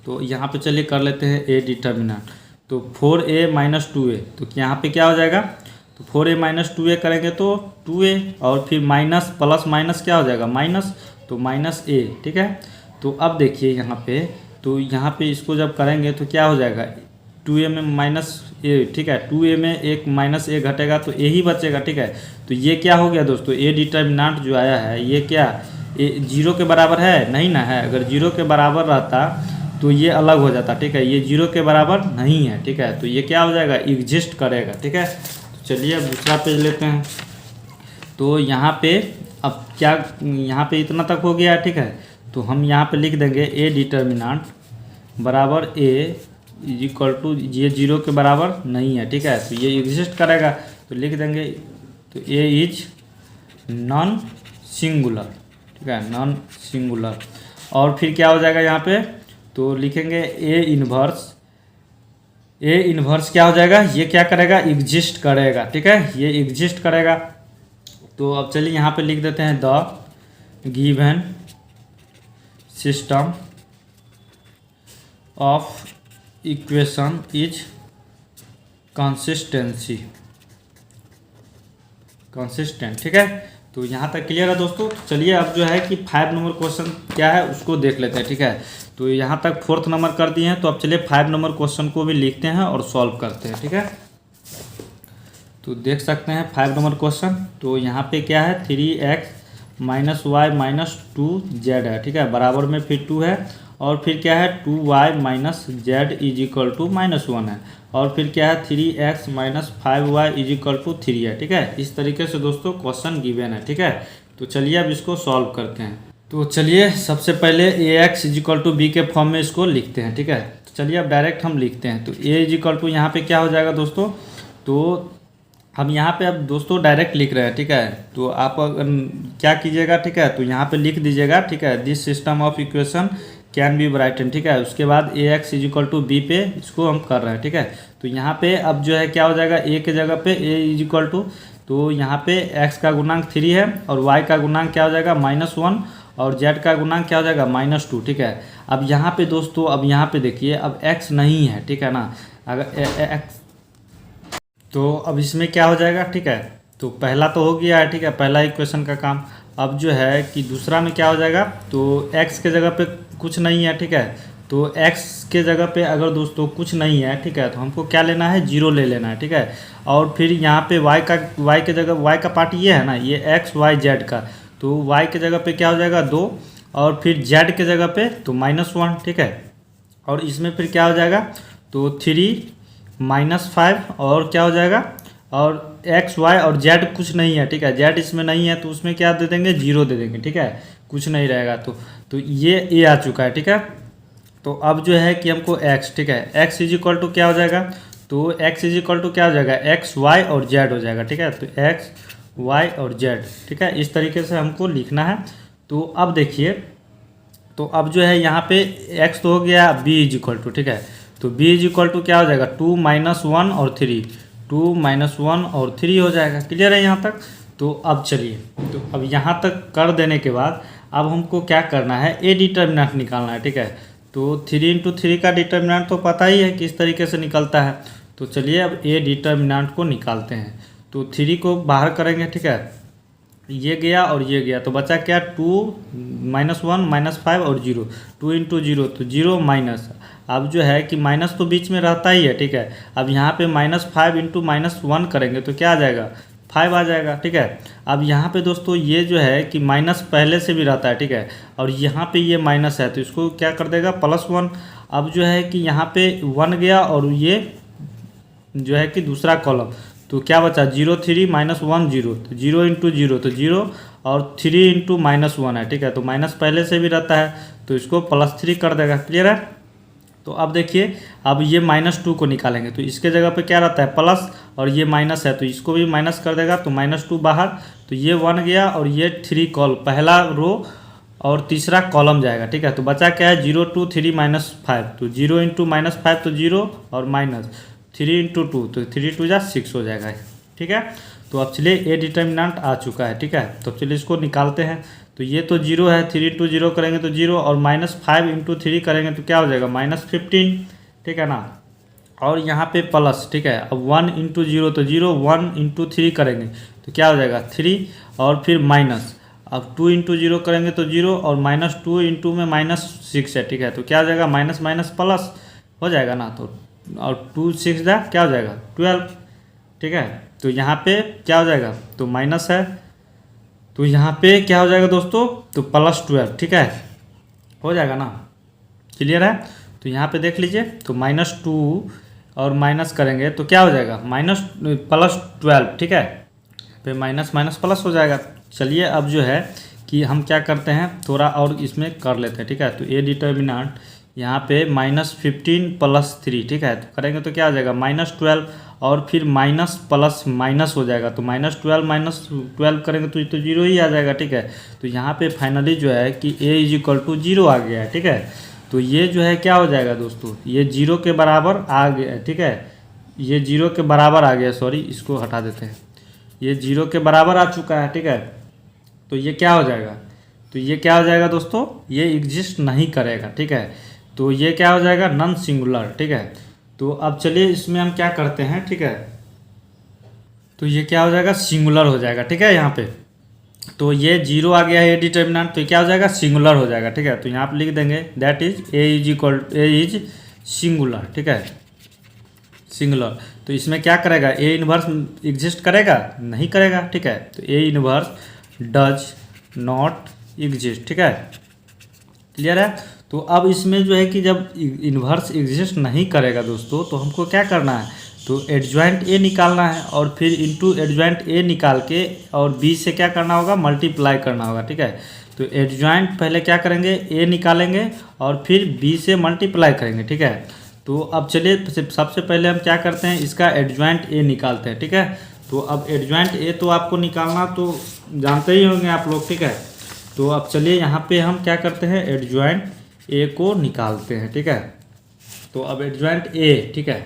S1: तो यहाँ पे चलिए कर लेते हैं ए डिटर्मिनेंट। तो 4a माइनस 2a, तो यहाँ पे क्या हो जाएगा, तो 4a माइनस 2a करेंगे तो 2a, और फिर माइनस प्लस माइनस क्या हो जाएगा माइनस, तो -a, ठीक है। तो अब देखिए यहाँ पे, तो यहाँ पे इसको जब करेंगे तो क्या हो जाएगा 2a में -a, ठीक है, 2a में एक -a घटेगा तो a ही बचेगा, ठीक है। तो ये क्या हो गया दोस्तों, ए डिटर्मिनेंट जो आया है ये क्या 0 के बराबर है, नहीं ना है। अगर 0 के बराबर रहता तो ये अलग हो जाता, ठीक है, ये 0 के बराबर नहीं है, ठीक है। तो ये क्या हो जाएगा, एग्जिस्ट करेगा, ठीक है। तो चलिए अब दूसरा पेज लेते हैं। तो यहाँ पे अब क्या, यहाँ पे इतना तक हो गया, ठीक है। तो हम यहाँ पे लिख देंगे ए डिटर्मिनेंट बराबर ए इज इक्वल टू, ये 0 के बराबर नहीं है, ठीक है, तो ये एग्जिस्ट करेगा, तो लिख देंगे तो ए इज नॉन सिंगुलर, ठीक है, नॉन सिंगुलर। और फिर क्या हो जाएगा यहाँ पे, तो लिखेंगे ए इन्वर्स क्या हो जाएगा, ये क्या करेगा एग्जिस्ट करेगा, ठीक है, ये एग्जिस्ट करेगा। तो अब चलिए यहाँ पे लिख देते हैं the given system of equation is consistent, ठीक है। तो यहाँ तक क्लियर है दोस्तों। तो चलिए अब जो है कि 5 नंबर क्वेश्चन क्या है उसको देख लेते हैं, ठीक है। तो यहाँ तक 4th नंबर कर दिए हैं, तो अब चलिए 5 नंबर क्वेश्चन को भी लिखते हैं और सॉल्व करते हैं, ठीक है। तो देख सकते हैं 5 नंबर क्वेश्चन। तो यहाँ पे क्या है 3x minus Y minus 2z है, ठीक है, बराबर में फिर 2 है, और फिर क्या है 2y minus Z is equal to -1 है, और फिर क्या है 3x minus 5y is equal to 3 है, ठीक है। इस तरीके से दोस्तों क्वेश्चन गिवन है, ठीक है। तो चलिए अब इसको सॉल्व करते हैं। तो चलिए सबसे पहले ax is equal to b के फॉर्म में इसको लिखते हैं, ठीक है। तो चलिए अब डायरेक्ट हम लिखते हैं। तो a इज इक्वल टू यहाँ पे क्या हो जाएगा दोस्तों, तो हम यहाँ पे अब दोस्तों डायरेक्ट लिख रहे हैं, ठीक है। तो आप अगर क्या कीजिएगा, ठीक है, तो यहाँ पे लिख दीजिएगा, ठीक है, this system of equation can be written, ठीक है। उसके बाद ax is equal to b पे इसको हम कर रहे हैं, ठीक है। तो यहाँ पे अब जो है क्या हो जाएगा a के जगह पे a इज इक्वल टू, तो यहाँ पे x का गुणांक 3 है और y का गुणांक क्या हो जाएगा -1 और z का गुणांक क्या हो जाएगा -2, ठीक है। अब यहाँ पे दोस्तों, अब यहाँ पे देखिए अब x नहीं है, ठीक है ना, अगर x, तो अब इसमें क्या हो जाएगा, ठीक है। तो पहला तो हो गया है, ठीक है, पहला इक्वेशन का काम। अब जो है कि दूसरा में क्या हो जाएगा, तो x के जगह पे कुछ नहीं है, ठीक है। तो x के जगह पे अगर दोस्तों कुछ नहीं है, ठीक है, तो हमको क्या लेना है 0 ले लेना है, ठीक है। और फिर यहाँ पे y के जगह y का पार्ट ये है ना, ये x y z का, तो y के जगह पे क्या हो जाएगा 2, और फिर z के जगह पे तो -1, ठीक है। और इसमें फिर क्या हो जाएगा, तो 3 -5 और क्या हो जाएगा, और x y और z कुछ नहीं है, ठीक है, z इसमें नहीं है तो उसमें क्या दे देंगे 0 दे देंगे, ठीक है, कुछ नहीं रहेगा। तो ये a आ चुका है, ठीक है। तो अब जो है कि हमको x, ठीक है, x इज इक्वल टू क्या हो जाएगा, तो x इज इक्वल टू क्या हो जाएगा, x y और z हो जाएगा, ठीक है। तो x y और z, ठीक है, इस तरीके से हमको लिखना है। तो अब देखिए, तो अब जो है यहाँ पे x तो हो गया, b इज इक्वल टू, ठीक है, तो b इज इक्वल टू क्या हो जाएगा, 2 - 1 और 3, 2 - 1 और 3 हो जाएगा। क्लियर है यहाँ तक। तो अब चलिए, तो अब यहाँ तक कर देने के बाद अब हमको क्या करना है, ए डिटर्मिनेंट निकालना है, ठीक है। तो 3 × 3 का डिटर्मिनेंट तो पता ही है किस तरीके से निकलता है। तो चलिए अब ए डिटर्मिनेंट को निकालते हैं। तो 3 को बाहर करेंगे, ठीक है, ये गया और ये गया, तो बचा क्या, 2 - 1 -5 और 0, 2 × 0 तो 0 माइनस। अब जो है कि माइनस तो बीच में रहता ही है, ठीक है। अब यहाँ पे -5 × -1 करेंगे तो क्या आ जाएगा, 5 आ जाएगा, ठीक है। अब यहाँ पे दोस्तों ये जो है कि माइनस पहले से भी रहता है, ठीक है, और यहाँ पे ये माइनस है तो इसको क्या कर देगा, +1। अब जो है कि यहाँ पे 1 गया और ये जो है कि दूसरा कॉलम, तो क्या बचा, 0 3 -1 0, तो 0 × 0 तो 0 और 3 × -1 है, ठीक है। तो माइनस पहले से भी रहता है तो इसको +3 कर देगा। क्लियर है। तो अब देखिए, अब ये -2 को निकालेंगे तो इसके जगह पे क्या रहता है, प्लस, और ये माइनस है तो इसको भी माइनस कर देगा, तो -2 बाहर, तो ये 1 गया और ये 3 कॉल, पहला रो और तीसरा कॉलम जाएगा, ठीक है। तो बचा क्या है, 0 2 3 -5, तो 0 × -5 तो 0 और माइनस 3 × 2 तो 3 2 जा 6 हो जाएगा, ठीक है। तो अब चलिए ए डिटर्मिनेंट आ चुका है, ठीक है। तो चलिए इसको निकालते हैं। तो ये तो 0 है, 3 × 0 करेंगे तो 0 और -5 × 3 करेंगे तो क्या हो जाएगा, -15, ठीक है ना। और यहाँ पे प्लस, ठीक है। अब 1 × 0 तो 0, 1 × 3 करेंगे तो क्या हो जाएगा, 3 और फिर माइनस। अब 2 × 0 करेंगे तो 0 और -2 × में -6 है, ठीक है। तो क्या हो जाएगा, माइनस माइनस प्लस हो जाएगा ना, तो और 2 6 जा क्या हो जाएगा, 12, ठीक है। तो यहाँ पे क्या हो जाएगा, तो माइनस है, तो यहाँ पे क्या हो जाएगा दोस्तों, तो +12, ठीक है, हो जाएगा ना। क्लियर है। तो यहाँ पे देख लीजिए, तो -2 और माइनस करेंगे तो क्या हो जाएगा, +12, ठीक है, पे माइनस माइनस प्लस हो जाएगा। चलिए अब जो है कि हम क्या करते हैं, थोड़ा और इसमें कर लेते हैं, ठीक है। तो ए डिटर्मिनेंट यहाँ पे -15 + 3, ठीक है, तो करेंगे तो क्या हो जाएगा, -12 और फिर माइनस प्लस माइनस हो जाएगा, तो -12 - 12 करेंगे तो 0 ही आ जाएगा, ठीक है। तो यहाँ पे फाइनली जो है कि a = 0 आ गया है, ठीक है। तो ये जो है क्या हो जाएगा दोस्तों, ये 0 के बराबर आ गया, ठीक है, ये 0 के बराबर आ गया, सॉरी इसको हटा देते हैं, ये 0 के बराबर आ चुका है, ठीक है। तो ये क्या हो जाएगा, तो ये क्या हो जाएगा दोस्तों, ये एग्जिस्ट नहीं करेगा, ठीक है। तो ये क्या हो जाएगा, नॉन सिंगुलर, ठीक है। तो अब चलिए इसमें हम क्या करते हैं, ठीक है, तो ये क्या हो जाएगा, सिंगुलर हो जाएगा, ठीक है। यहाँ पे तो ये 0 आ गया है ए डिटर्मिनेंट, तो क्या हो जाएगा, सिंगुलर हो जाएगा, ठीक है। तो यहाँ पे लिख देंगे that is a is singular, ठीक है, सिंगुलर। तो इसमें क्या करेगा, ए इनवर्स एग्जिस्ट करेगा, नहीं करेगा, ठीक है। तो A inverse does not exist, ठीक है। क्लियर है। तो अब इसमें जो है कि जब इन्वर्स एग्जिस्ट नहीं करेगा दोस्तों, तो हमको क्या करना है, तो एडजॉइंट ए निकालना है और फिर इनटू एडजॉइंट ए निकाल के और बी से क्या करना होगा, मल्टीप्लाई करना होगा, ठीक है। तो एडजॉइंट पहले क्या करेंगे, ए निकालेंगे और फिर बी से मल्टीप्लाई करेंगे, ठीक है। तो अब चलिए सबसे पहले हम क्या करते हैं, इसका एडजॉइंट ए निकालते हैं, ठीक है। तो अब एडजॉइंट ए तो आपको निकालना तो जानते ही होंगे आप लोग, ठीक है। तो अब चलिए यहाँ पे हम क्या करते हैं, एडजॉइंट ए को निकालते हैं, ठीक है। तो अब एडजॉइंट ए, ठीक है,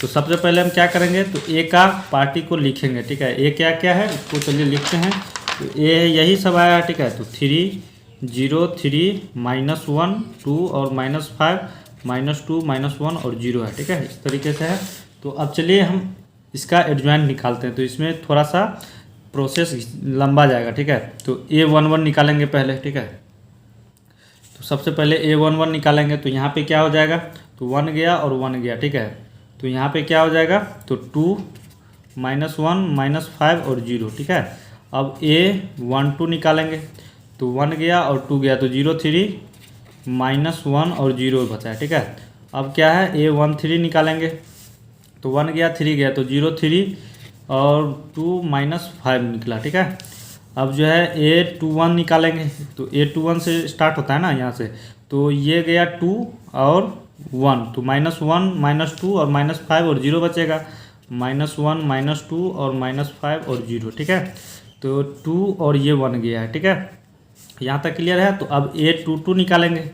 S1: तो सबसे पहले हम क्या करेंगे, तो ए का पार्टी को लिखेंगे, ठीक है। ए क्या क्या है इसको चलिए लिखते हैं। तो ए यही सब आया, ठीक है। तो 3 0 3 -1 2 और -5 -2 -1 और 0 है, ठीक है, इस तरीके से है। तो अब चलिए हम इसका एडजॉइंट निकालते हैं। तो इसमें थोड़ा सा प्रोसेस लंबा जाएगा, ठीक है। तो A11 निकालेंगे पहले, ठीक है। तो सबसे पहले A11 निकालेंगे तो यहाँ पे क्या हो जाएगा, तो 1 गया और 1 गया, ठीक है। तो यहाँ पे क्या हो जाएगा, तो 2 -1 -5 और 0, ठीक है। अब A12 निकालेंगे तो 1 गया और 2 गया, तो 0 3 -1 और 0 बचा है, ठीक है। अब क्या है, A13 निकालेंगे तो 1 गया 3 गया, तो 0 3 और 2 -5 निकला, ठीक है। अब जो है A21 निकालेंगे, तो A21 से स्टार्ट होता है ना यहाँ से, तो ये गया 2 और 1, तो -1 -2 और -5 और 0 बचेगा, -1 -2 और -5 और 0, ठीक है। तो 2 और ये 1 गया है, ठीक है, यहाँ तक क्लियर है। तो अब A22 निकालेंगे,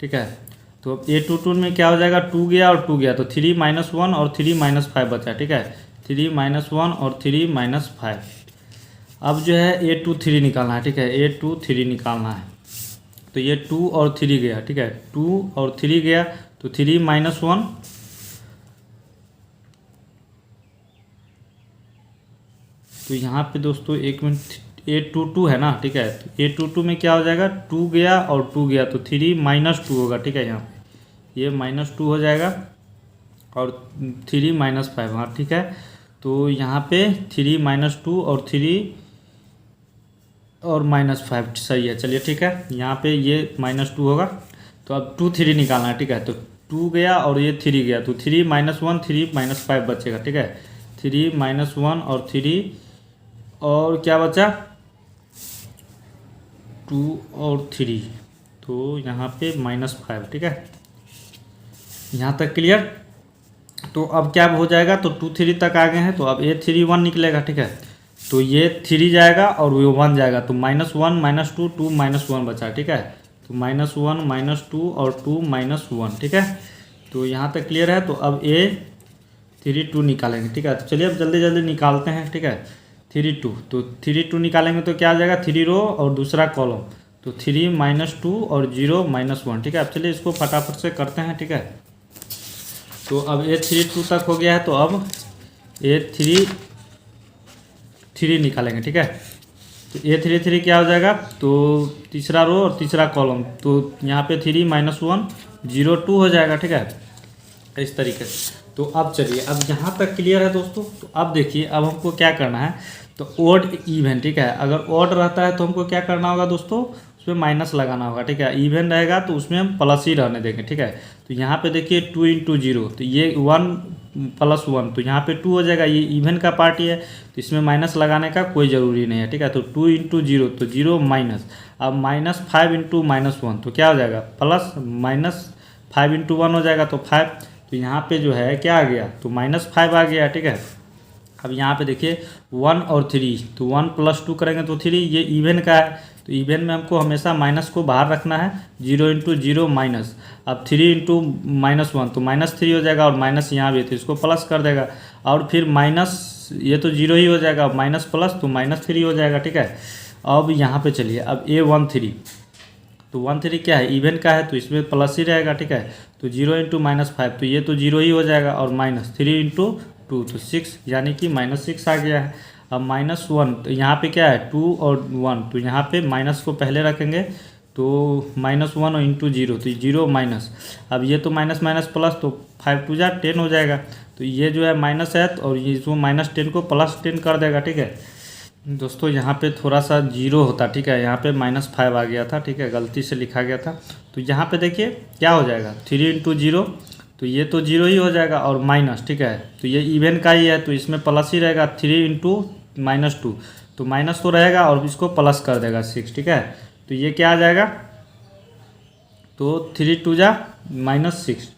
S1: ठीक है। तो अब A22 में क्या हो जाएगा, 2 गया और 2 गया, तो 3 -1 और 3 -5 बचा, ठीक है, 3 -1 और 3 -5। अब जो है A23 निकालना है, ठीक है, A23 निकालना है। तो ये 2 और 3 गया, ठीक है, 2 और 3 गया, तो 3 -1, तो यहाँ पे दोस्तों एक मिनट, A22 है ना, ठीक है, तो A22 में क्या हो जाएगा, 2 गया और 2 गया, तो 3 -2 होगा, ठीक है, यहाँ पे ये -2 हो जाएगा और 3 -5, हाँ ठीक है। तो यहाँ पे 3 -2 और 3 और -5 सही है, चलिए ठीक है, यहाँ पे ये -2 होगा। तो अब 2 3 निकालना है, ठीक है, तो 2 गया और ये 3 गया, तो 3 -1 3 -5 बचेगा, ठीक है, 3 -1 और 3 और क्या बचा, 2 और 3, तो यहाँ पे -5, ठीक है, यहाँ तक क्लियर। तो अब क्या हो जाएगा, तो 2 3 तक आ गए हैं, तो अब A31 निकलेगा, ठीक है, तो ये 3 जाएगा और वो 1 जाएगा, तो -1 -2 2 -1 बचा, ठीक है, तो -1 -2 और 2 -1, ठीक है। तो यहाँ तक क्लियर है। तो अब A32 निकालेंगे, ठीक है, तो चलिए अब जल्दी जल्दी निकालते हैं, ठीक है, 32, तो 32 निकालेंगे तो क्या आ जाएगा, 3 रो और दूसरा कॉलम, तो 3 -2 और 0 -1, ठीक है। अब चलिए इसको फटाफट से करते हैं, ठीक है। तो अब A32 तक हो गया है, तो अब A33 निकालेंगे, ठीक है, तो A33 क्या हो जाएगा, तो तीसरा रो और तीसरा कॉलम, तो यहाँ पे 3 -1 0 2 हो जाएगा, ठीक है, इस तरीके से। तो अब चलिए, अब यहाँ तक क्लियर है दोस्तों। तो अब देखिए, अब हमको क्या करना है, तो ओड इवन, ठीक है, अगर ओड रहता है तो हमको क्या करना होगा दोस्तों, उसमें माइनस लगाना होगा, ठीक है, इवन रहेगा तो उसमें हम प्लस ही रहने देंगे, ठीक है। तो यहाँ पे देखिए 2 × 0, तो ये 1 + 1, तो यहाँ पे 2 हो जाएगा, ये इवन का पार्ट ही है, तो इसमें माइनस लगाने का कोई ज़रूरी नहीं है, ठीक है। तो 2 × 0, तो 0 माइनस, अब -5 × -1, तो क्या हो जाएगा, प्लस, -5 × 1 हो जाएगा, तो 5, तो यहाँ पे जो है क्या आ गया, तो -5 आ गया, ठीक है। अब यहाँ पे देखिए 1 और 3, तो 1 + 2 करेंगे तो 3, ये इवन का है, तो इवन में हमको हमेशा माइनस को बाहर रखना है, 0 × 0 माइनस, अब 3 × -1, तो -3 हो जाएगा, और माइनस यहाँ भी है तो इसको प्लस कर देगा, और फिर माइनस, ये तो 0 ही हो जाएगा, माइनस प्लस तो -3 हो जाएगा, ठीक है। अब यहाँ पे चलिए, अब A13, तो 13 क्या है, इवन का है, तो इसमें प्लस ही रहेगा, ठीक है। तो 0 × -5, तो ये तो 0 ही हो जाएगा, और -3 × 2, तो 6, यानी कि -6 आ गया है। अब -1, तो यहाँ पे क्या है, 2 और 1, तो यहाँ पे माइनस को पहले रखेंगे, तो -1 × 0, तो 0 माइनस, अब ये तो माइनस माइनस प्लस, तो 5 2 10 हो जाएगा, तो ये जो है माइनस है, और ये जो -10 को +10 कर देगा, ठीक है दोस्तों। यहाँ पे थोड़ा सा 0 होता, ठीक है, यहाँ पे -5 आ गया था, ठीक है, गलती से लिखा गया था। तो यहाँ पे देखिए क्या हो जाएगा, 3 × 0, तो ये तो 0 ही हो जाएगा, और माइनस, ठीक है, तो ये इवन का ही है, तो इसमें प्लस ही रहेगा, 3 × -2, तो माइनस तो रहेगा और इसको प्लस कर देगा 6, ठीक है। तो ये क्या आ जाएगा, तो 3 2 -6,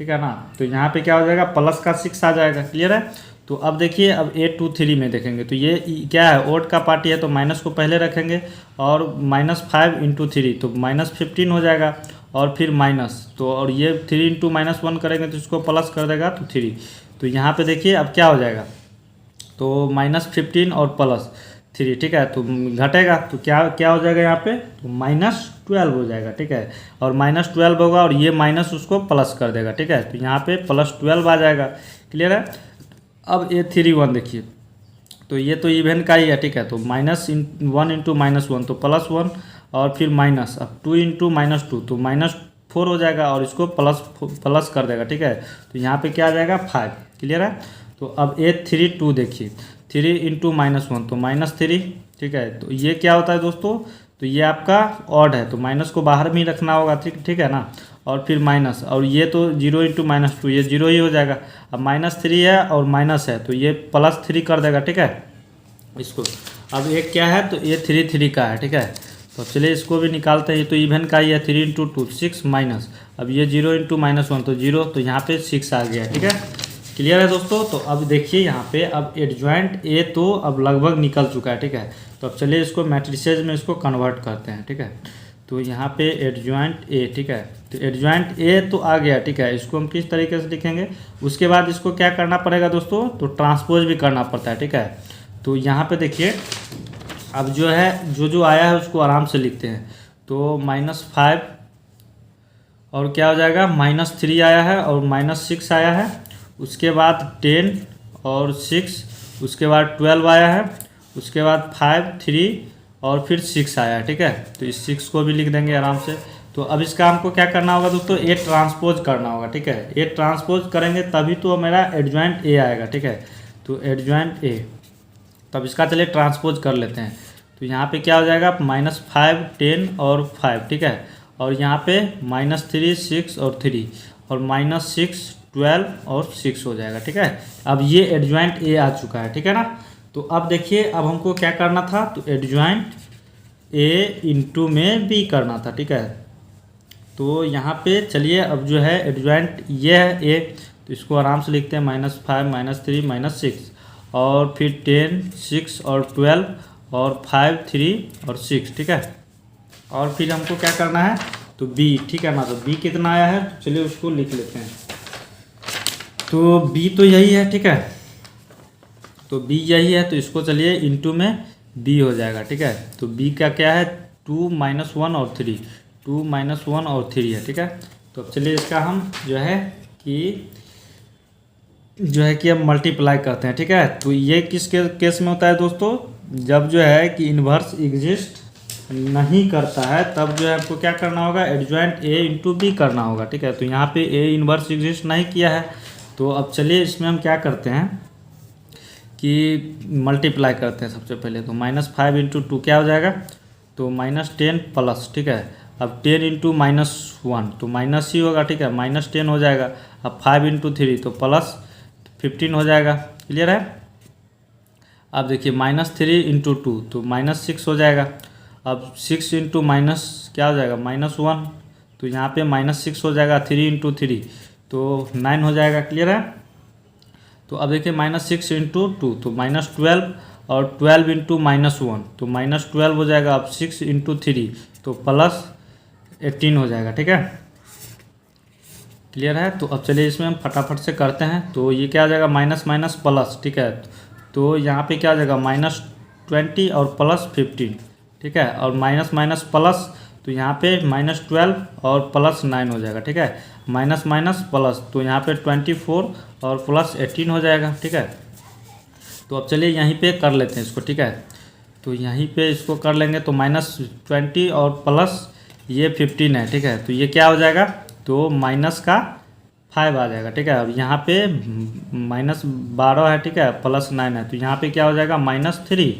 S1: ठीक है ना। तो यहाँ पे क्या हो जाएगा, प्लस का 6 आ जाएगा, क्लियर है। तो अब देखिए, अब A23 में देखेंगे, तो ये क्या है, ओड का पार्टी है, तो माइनस को पहले रखेंगे, और -5 × 3, तो -15 हो जाएगा, और फिर माइनस, तो और ये 3 × -1 करेंगे तो इसको प्लस कर देगा, तो 3। तो यहाँ पे देखिए अब क्या हो जाएगा, तो -15 और +3, ठीक है, तो घटेगा, तो क्या क्या हो जाएगा यहाँ पे, तो -12 हो जाएगा, ठीक है, और -12 होगा, और ये माइनस उसको प्लस कर देगा, ठीक है। तो यहाँ पे +12 आ जाएगा, क्लियर है। अब A31 देखिए, तो ये तो इवन का ही है, ठीक है, तो -1 × -1, तो +1, और फिर माइनस, अब 2 × -2, तो -4 हो जाएगा, और इसको प्लस कर देगा, ठीक है। तो यहाँ पे क्या आ जाएगा, 5, क्लियर है। तो अब A32 देखिए, 3 × -1, तो -3, ठीक है। तो ये क्या होता है दोस्तों, तो ये आपका ऑड है, तो माइनस को बाहर भी रखना होगा, ठीक है ना, और फिर माइनस, और ये तो 0 × -2, ये 0 ही हो जाएगा। अब -3 है और माइनस है, तो ये +3 कर देगा, ठीक है इसको। अब एक क्या है, तो ये 3 3 का है, ठीक है। तो चलिए इसको भी निकालते हैं। तो इवन का ही है, 3 इंटू 2 6 माइनस, अब ये 0 इंटू -1 तो 0, तो यहाँ पे 6 आ गया, ठीक है। क्लियर है दोस्तों। तो अब देखिए यहाँ पे अब एडजॉइंट ए तो अब लगभग निकल चुका है, ठीक है। तो अब चलिए इसको मैट्रिसेज में इसको कन्वर्ट करते हैं, ठीक है। तो यहाँ पे एडजॉइंट ए, ठीक है। तो एडजॉइंट ए तो आ गया, ठीक है। इसको हम किस तरीके से लिखेंगे, उसके बाद इसको क्या करना पड़ेगा दोस्तों, तो ट्रांसपोज भी करना पड़ता है, ठीक है। तो यहाँ पे देखिए अब जो है जो आया है उसको आराम से लिखते हैं। तो -5 और क्या हो जाएगा, -3 आया है और -6 आया है, उसके बाद 10 और 6, उसके बाद 12 आया है, उसके बाद 5 3 और फिर 6 आया है, ठीक है। तो इस 6 को भी लिख देंगे आराम से। तो अब इसका हमको क्या करना होगा दोस्तों, ए ट्रांसपोज करना होगा, ठीक है। ए ट्रांसपोज करेंगे तभी तो मेरा एडजॉइंट ए आएगा, ठीक है। तो एडजॉइंट ए, तब इसका चलिए ट्रांसपोज कर लेते हैं। तो यहाँ पे क्या हो जाएगा, -5 10 और 5, ठीक है। और यहाँ पे -3 6 और 3 और -6 12 और 6 हो जाएगा, ठीक है। अब ये एडजॉइंट ए आ चुका है, ठीक है ना। तो अब देखिए अब हमको क्या करना था, तो एडजॉइंट ए इंटू में बी करना था, ठीक है। तो यहाँ पे चलिए अब जो है एडजॉइंट ये है ए, तो इसको आराम से लिखते हैं -5 -3 -6 और फिर 10 6 और 12 और 5 3 और 6, ठीक है। और फिर हमको क्या करना है, तो बी, ठीक है ना। तो बी कितना आया है, तो चलिए उसको लिख लेते हैं। तो बी तो यही है, ठीक है। तो बी यही है, तो इसको चलिए इंटू में बी हो जाएगा, ठीक है। तो बी का क्या है, 2 -1 और 3, 2 -1 और 3 है, ठीक है। तो अब चलिए इसका हम जो है कि अब मल्टीप्लाई करते हैं, ठीक है। तो ये किस केस में होता है दोस्तों, जब जो है कि इन्वर्स एग्जिस्ट नहीं करता है, तब जो है आपको क्या करना होगा, एडजॉइंट ए इंटू बी करना होगा, ठीक है। तो यहाँ पे ए इन्वर्स एग्जिस्ट नहीं किया है, तो अब चलिए इसमें हम क्या करते हैं कि मल्टीप्लाई करते हैं सबसे पहले। तो -5 इंटू 2 क्या हो जाएगा, तो -10 प्लस, ठीक है। अब 10 इंटू -1 तो माइनस ही होगा, ठीक है, -10 हो जाएगा। अब 5 इंटू 3 तो +15 हो जाएगा। क्लियर है। अब देखिए -3 इंटू 2 तो -6 हो जाएगा। अब 6 इंटू माइनस क्या हो जाएगा, -1, तो यहाँ पे -6 हो जाएगा। 3 इंटू 3 तो 9 हो जाएगा। क्लियर है। तो अब देखिए -6 इंटू 2 तो -12 और 12 इंटू -1 तो -12 हो जाएगा। अब 6 इंटू 3 तो +18 हो जाएगा, ठीक है। क्लियर है। तो अब चलिए इसमें हम फटाफट से करते हैं। तो ये क्या आ जाएगा, माइनस माइनस प्लस, ठीक है। तो यहाँ पे क्या आ जाएगा, -20 और +15, ठीक है। और माइनस माइनस प्लस, तो यहाँ पे -12 और +9 हो जाएगा, ठीक है। माइनस माइनस प्लस, तो यहाँ पे 24 और +18 हो जाएगा, ठीक है। तो अब चलिए यहीं पे कर लेते हैं इसको, ठीक है। तो यहीं पे इसको कर लेंगे। तो -20 और प्लस ये 15 है, ठीक है। तो ये क्या हो जाएगा, तो -5 आ जाएगा, ठीक है। अब यहाँ पे -12 है, ठीक है, +9 है, तो यहाँ पे क्या हो जाएगा, -3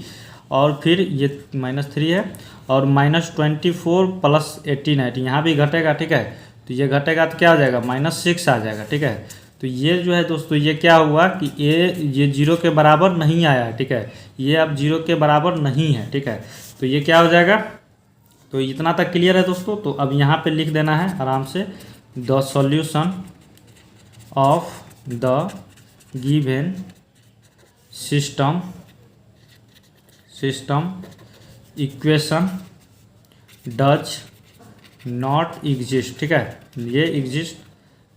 S1: और फिर ये -3 है और -24 +18 है, तो यहाँ भी घटेगा, ठीक है। तो ये घटेगा तो क्या हो जाएगा, -6 आ जाएगा, ठीक है। तो ये जो है दोस्तों, ये क्या हुआ कि ये 0 के बराबर नहीं आया है, ठीक है। ये अब 0 के बराबर नहीं है, ठीक है। तो ये क्या हो जाएगा, तो इतना तक क्लियर है दोस्तों। तो अब यहाँ पे लिख देना है आराम से, the solution of the given system equation does not exist, ठीक है। ये एग्जिस्ट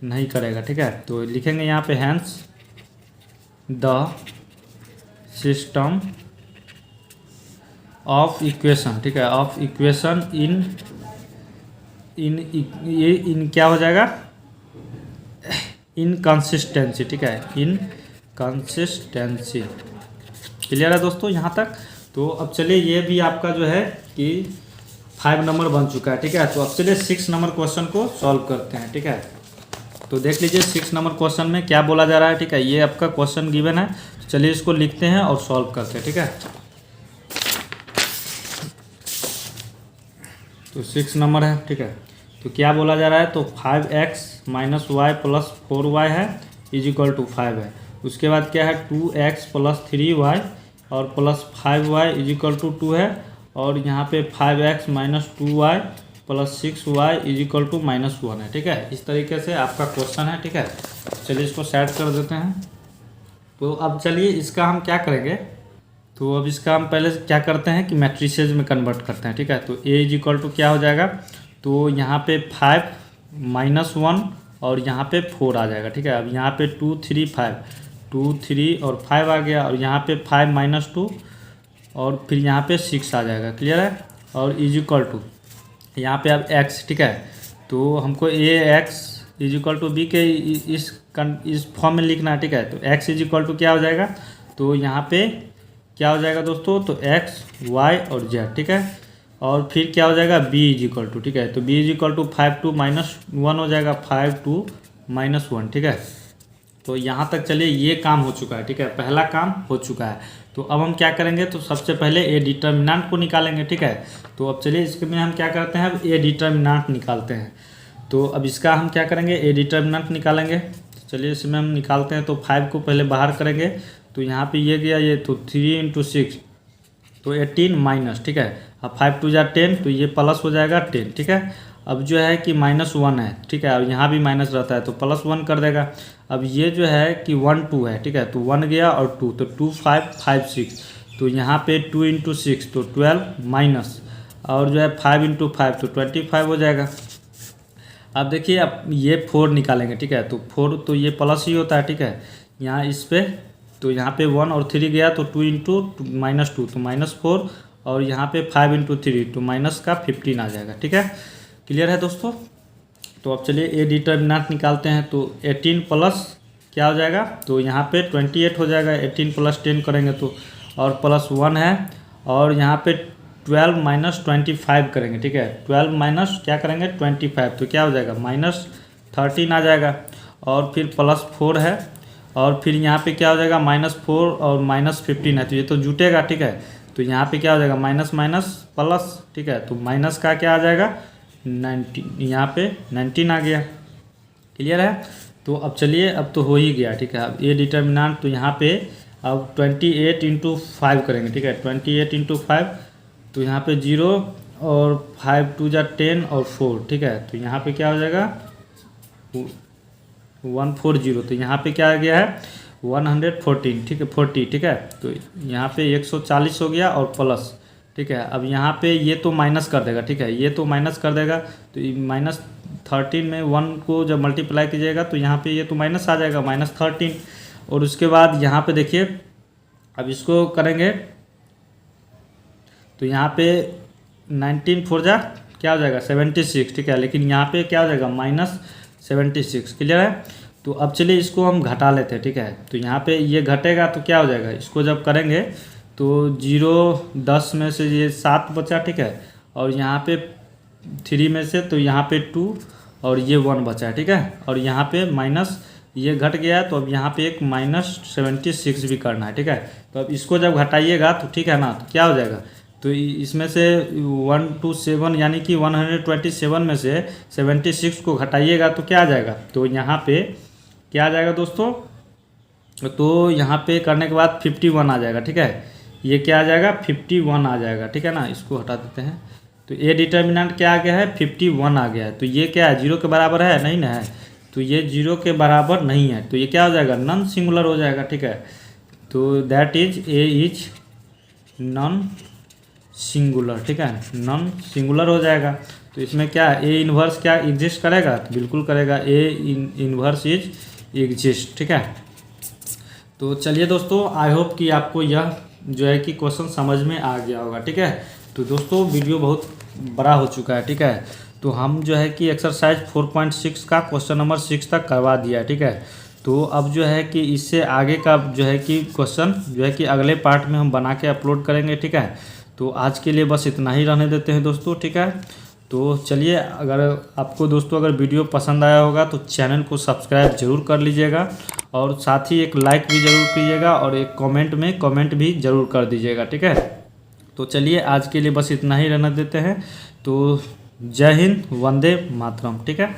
S1: नहीं करेगा, ठीक है। तो लिखेंगे यहाँ पे hence the system of equation, ठीक है, ऑफ इक्वेशन इन क्या हो जाएगा, इनकंसिस्टेंसी, ठीक है, इनकंसिस्टेंसी। क्लियर है दोस्तों यहाँ तक। तो अब चलिए ये भी आपका जो है कि 5 नंबर बन चुका है, ठीक है। तो अब चलिए 6 नंबर क्वेश्चन को सॉल्व करते हैं, ठीक है। तो देख लीजिए 6 नंबर क्वेश्चन में क्या बोला जा रहा है, ठीक है। ये आपका क्वेश्चन गिवन है, तो चलिए इसको लिखते हैं और सॉल्व करते हैं, ठीक है। तो 6 नंबर है, ठीक है। तो क्या बोला जा रहा है, तो 5x - y + 4y है = 5 है। उसके बाद क्या है, 2x + 3y और plus 5y is equal to 2 है, और यहाँ पे 5x minus 2y plus 6y is equal to -1 है। ठीक है, इस तरीके से आपका क्वेश्चन है। ठीक है, चलिए इसको सेट कर देते हैं। तो अब चलिए इसका हम क्या करेंगे, तो अब इसका हम पहले क्या करते हैं कि मैट्रिसेज में कन्वर्ट करते हैं। ठीक है, तो a इज इक्वल टू क्या हो जाएगा, तो यहाँ पे 5 -1 और यहाँ पे 4 आ जाएगा। ठीक है, अब यहाँ पे 2 3 5 2 3 और 5 आ गया, और यहाँ पे 5 - 2 और फिर यहाँ पे 6 आ जाएगा। क्लियर है, और इज इक्वल टू यहाँ पे अब x। ठीक है, तो हमको ax is equal to B के इस फॉर्म में लिखना है। ठीक है, तो x इज इक्वल टू क्या हो जाएगा, तो यहाँ पे क्या हो जाएगा दोस्तों, तो x y और z। ठीक है, और फिर क्या हो जाएगा b इज इक्वल टू, ठीक है, तो b इज इक्वल टू 5 2 -1 हो जाएगा, 5 2 -1। ठीक है, तो यहाँ तक चलिए ये काम हो चुका है। ठीक है, पहला काम हो चुका है। तो अब हम क्या करेंगे, तो सबसे पहले ए डिटर्मिनेंट को निकालेंगे। ठीक है, तो अब चलिए इसमें हम क्या करते हैं, अब ए डिटर्मिनेंट निकालते हैं। तो अब इसका हम क्या करेंगे, ए डिटर्मिनेंट निकालेंगे। चलिए इसमें हम निकालते हैं। तो 5 को पहले बाहर करेंगे, तो यहाँ पे ये गया, ये तो 3 × 6 तो 18 माइनस। ठीक है, अब 5 2 = 10, तो ये प्लस हो जाएगा 10। ठीक है, अब जो है कि -1 है। ठीक है, अब यहाँ भी माइनस रहता है तो +1 कर देगा। अब ये जो है कि 1 2 है। ठीक है, तो 1 गया और 2, तो 2 5 5 6, तो यहाँ पे 2 × 6 तो 12 माइनस, और जो है 5 × 5 तो 25 हो जाएगा। अब देखिए, अब ये 4 निकालेंगे। ठीक है, तो 4 तो ये प्लस ही होता है। ठीक है, यहाँ इस पे तो यहाँ पे 1 और 3 गया, तो 2 × -2 तो -4, और यहाँ पे 5 × 3 तो माइनस का 15 आ जाएगा। ठीक है, क्लियर है दोस्तों। तो अब चलिए ए डिटर्मिनेंट निकालते हैं। तो 18 प्लस क्या हो जाएगा, तो यहाँ पे 28 हो जाएगा। 18 + 10 करेंगे तो, और +1 है, और यहाँ पे 12 - 25 करेंगे। ठीक है, 12 माइनस क्या करेंगे 25, तो क्या हो जाएगा -13 आ जाएगा, और फिर +4 है, और फिर यहाँ पे क्या हो जाएगा -4 और -15 है, तो ये तो जुटेगा। ठीक है, तो यहाँ पे क्या हो जाएगा माइनस माइनस प्लस। ठीक है, तो माइनस का क्या आ जाएगा 19, यहाँ पे 19 आ गया। क्लियर है, तो अब चलिए, अब तो हो ही गया। ठीक है, अब ए डिटर्मिनेंट, तो यहाँ पे अब 28 × 5 करेंगे। ठीक है, 28 × 5, तो यहाँ पे 0 और 5 2 = 10 और 4। ठीक है, तो यहाँ पे क्या हो जाएगा 140, तो यहाँ पे क्या आ गया है 114। ठीक है, 40। ठीक है, तो यहाँ पे 140 हो गया और प्लस। ठीक है, अब यहाँ पे ये तो माइनस कर देगा। ठीक है, ये तो माइनस कर देगा, तो -13 में 1 को जब मल्टीप्लाई कीजिएगा तो यहाँ पे ये तो माइनस आ जाएगा -13, और उसके बाद यहाँ पे देखिए, अब इसको करेंगे तो यहाँ पे 19 4 जा क्या हो जाएगा 76। ठीक है, लेकिन यहाँ पे क्या हो जाएगा -76। क्लियर है, तो अब चलिए इसको हम घटा लेते हैं। ठीक है, तो यहाँ पे ये घटेगा तो क्या हो जाएगा, इसको जब करेंगे तो 0 10 में से ये 7 बचा। ठीक है, और यहाँ पे 3 में से तो यहाँ पे 2 और ये 1 बचा है। ठीक है, और यहाँ पे माइनस ये घट गया है, तो अब यहाँ पे एक -76 भी करना है। ठीक है, तो अब इसको जब घटाइएगा तो ठीक है ना, तो क्या हो जाएगा, तो इसमें से 127 यानी कि 127 में से 76 को घटाइएगा तो क्या आ जाएगा, तो यहाँ पे क्या आ जाएगा दोस्तों, तो यहाँ पे करने के बाद 51 आ जाएगा। ठीक है, ये क्या आ जाएगा 51 आ जाएगा। ठीक है ना, इसको हटा देते हैं। तो ए डिटर्मिनेंट क्या आ गया है 51 आ गया है। तो ये क्या है 0 के बराबर है, नहीं ना है, तो ये 0 के बराबर नहीं है, तो ये क्या हो जाएगा नॉन सिंगुलर हो जाएगा। ठीक है, तो that is a is non singular. ठीक है, नॉन सिंगुलर हो जाएगा। तो इसमें क्या ए इन्वर्स क्या एग्जिस्ट करेगा, तो बिल्कुल करेगा, ए इन्वर्स इज एग्जिस्ट। ठीक है, तो चलिए दोस्तों, आई होप कि आपको यह जो है कि क्वेश्चन समझ में आ गया होगा। ठीक है, तो दोस्तों वीडियो बहुत बड़ा हो चुका है। ठीक है, तो हम जो है कि एक्सरसाइज 4.6 का क्वेश्चन नंबर 6 तक करवा दिया है। ठीक है, तो अब जो है कि इससे आगे का जो है कि क्वेश्चन जो है कि अगले पार्ट में हम बना के अपलोड करेंगे। ठीक है, तो आज के लिए बस इतना ही रहने देते हैं दोस्तों। ठीक है, तो चलिए, अगर आपको दोस्तों अगर वीडियो पसंद आया होगा तो चैनल को सब्सक्राइब जरूर कर लीजिएगा, और साथ ही एक लाइक भी ज़रूर कीजिएगा, और एक कमेंट में कमेंट भी ज़रूर कर दीजिएगा। ठीक है, तो चलिए आज के लिए बस इतना ही रहने देते हैं। तो जय हिंद, वंदे मातरम। ठीक है।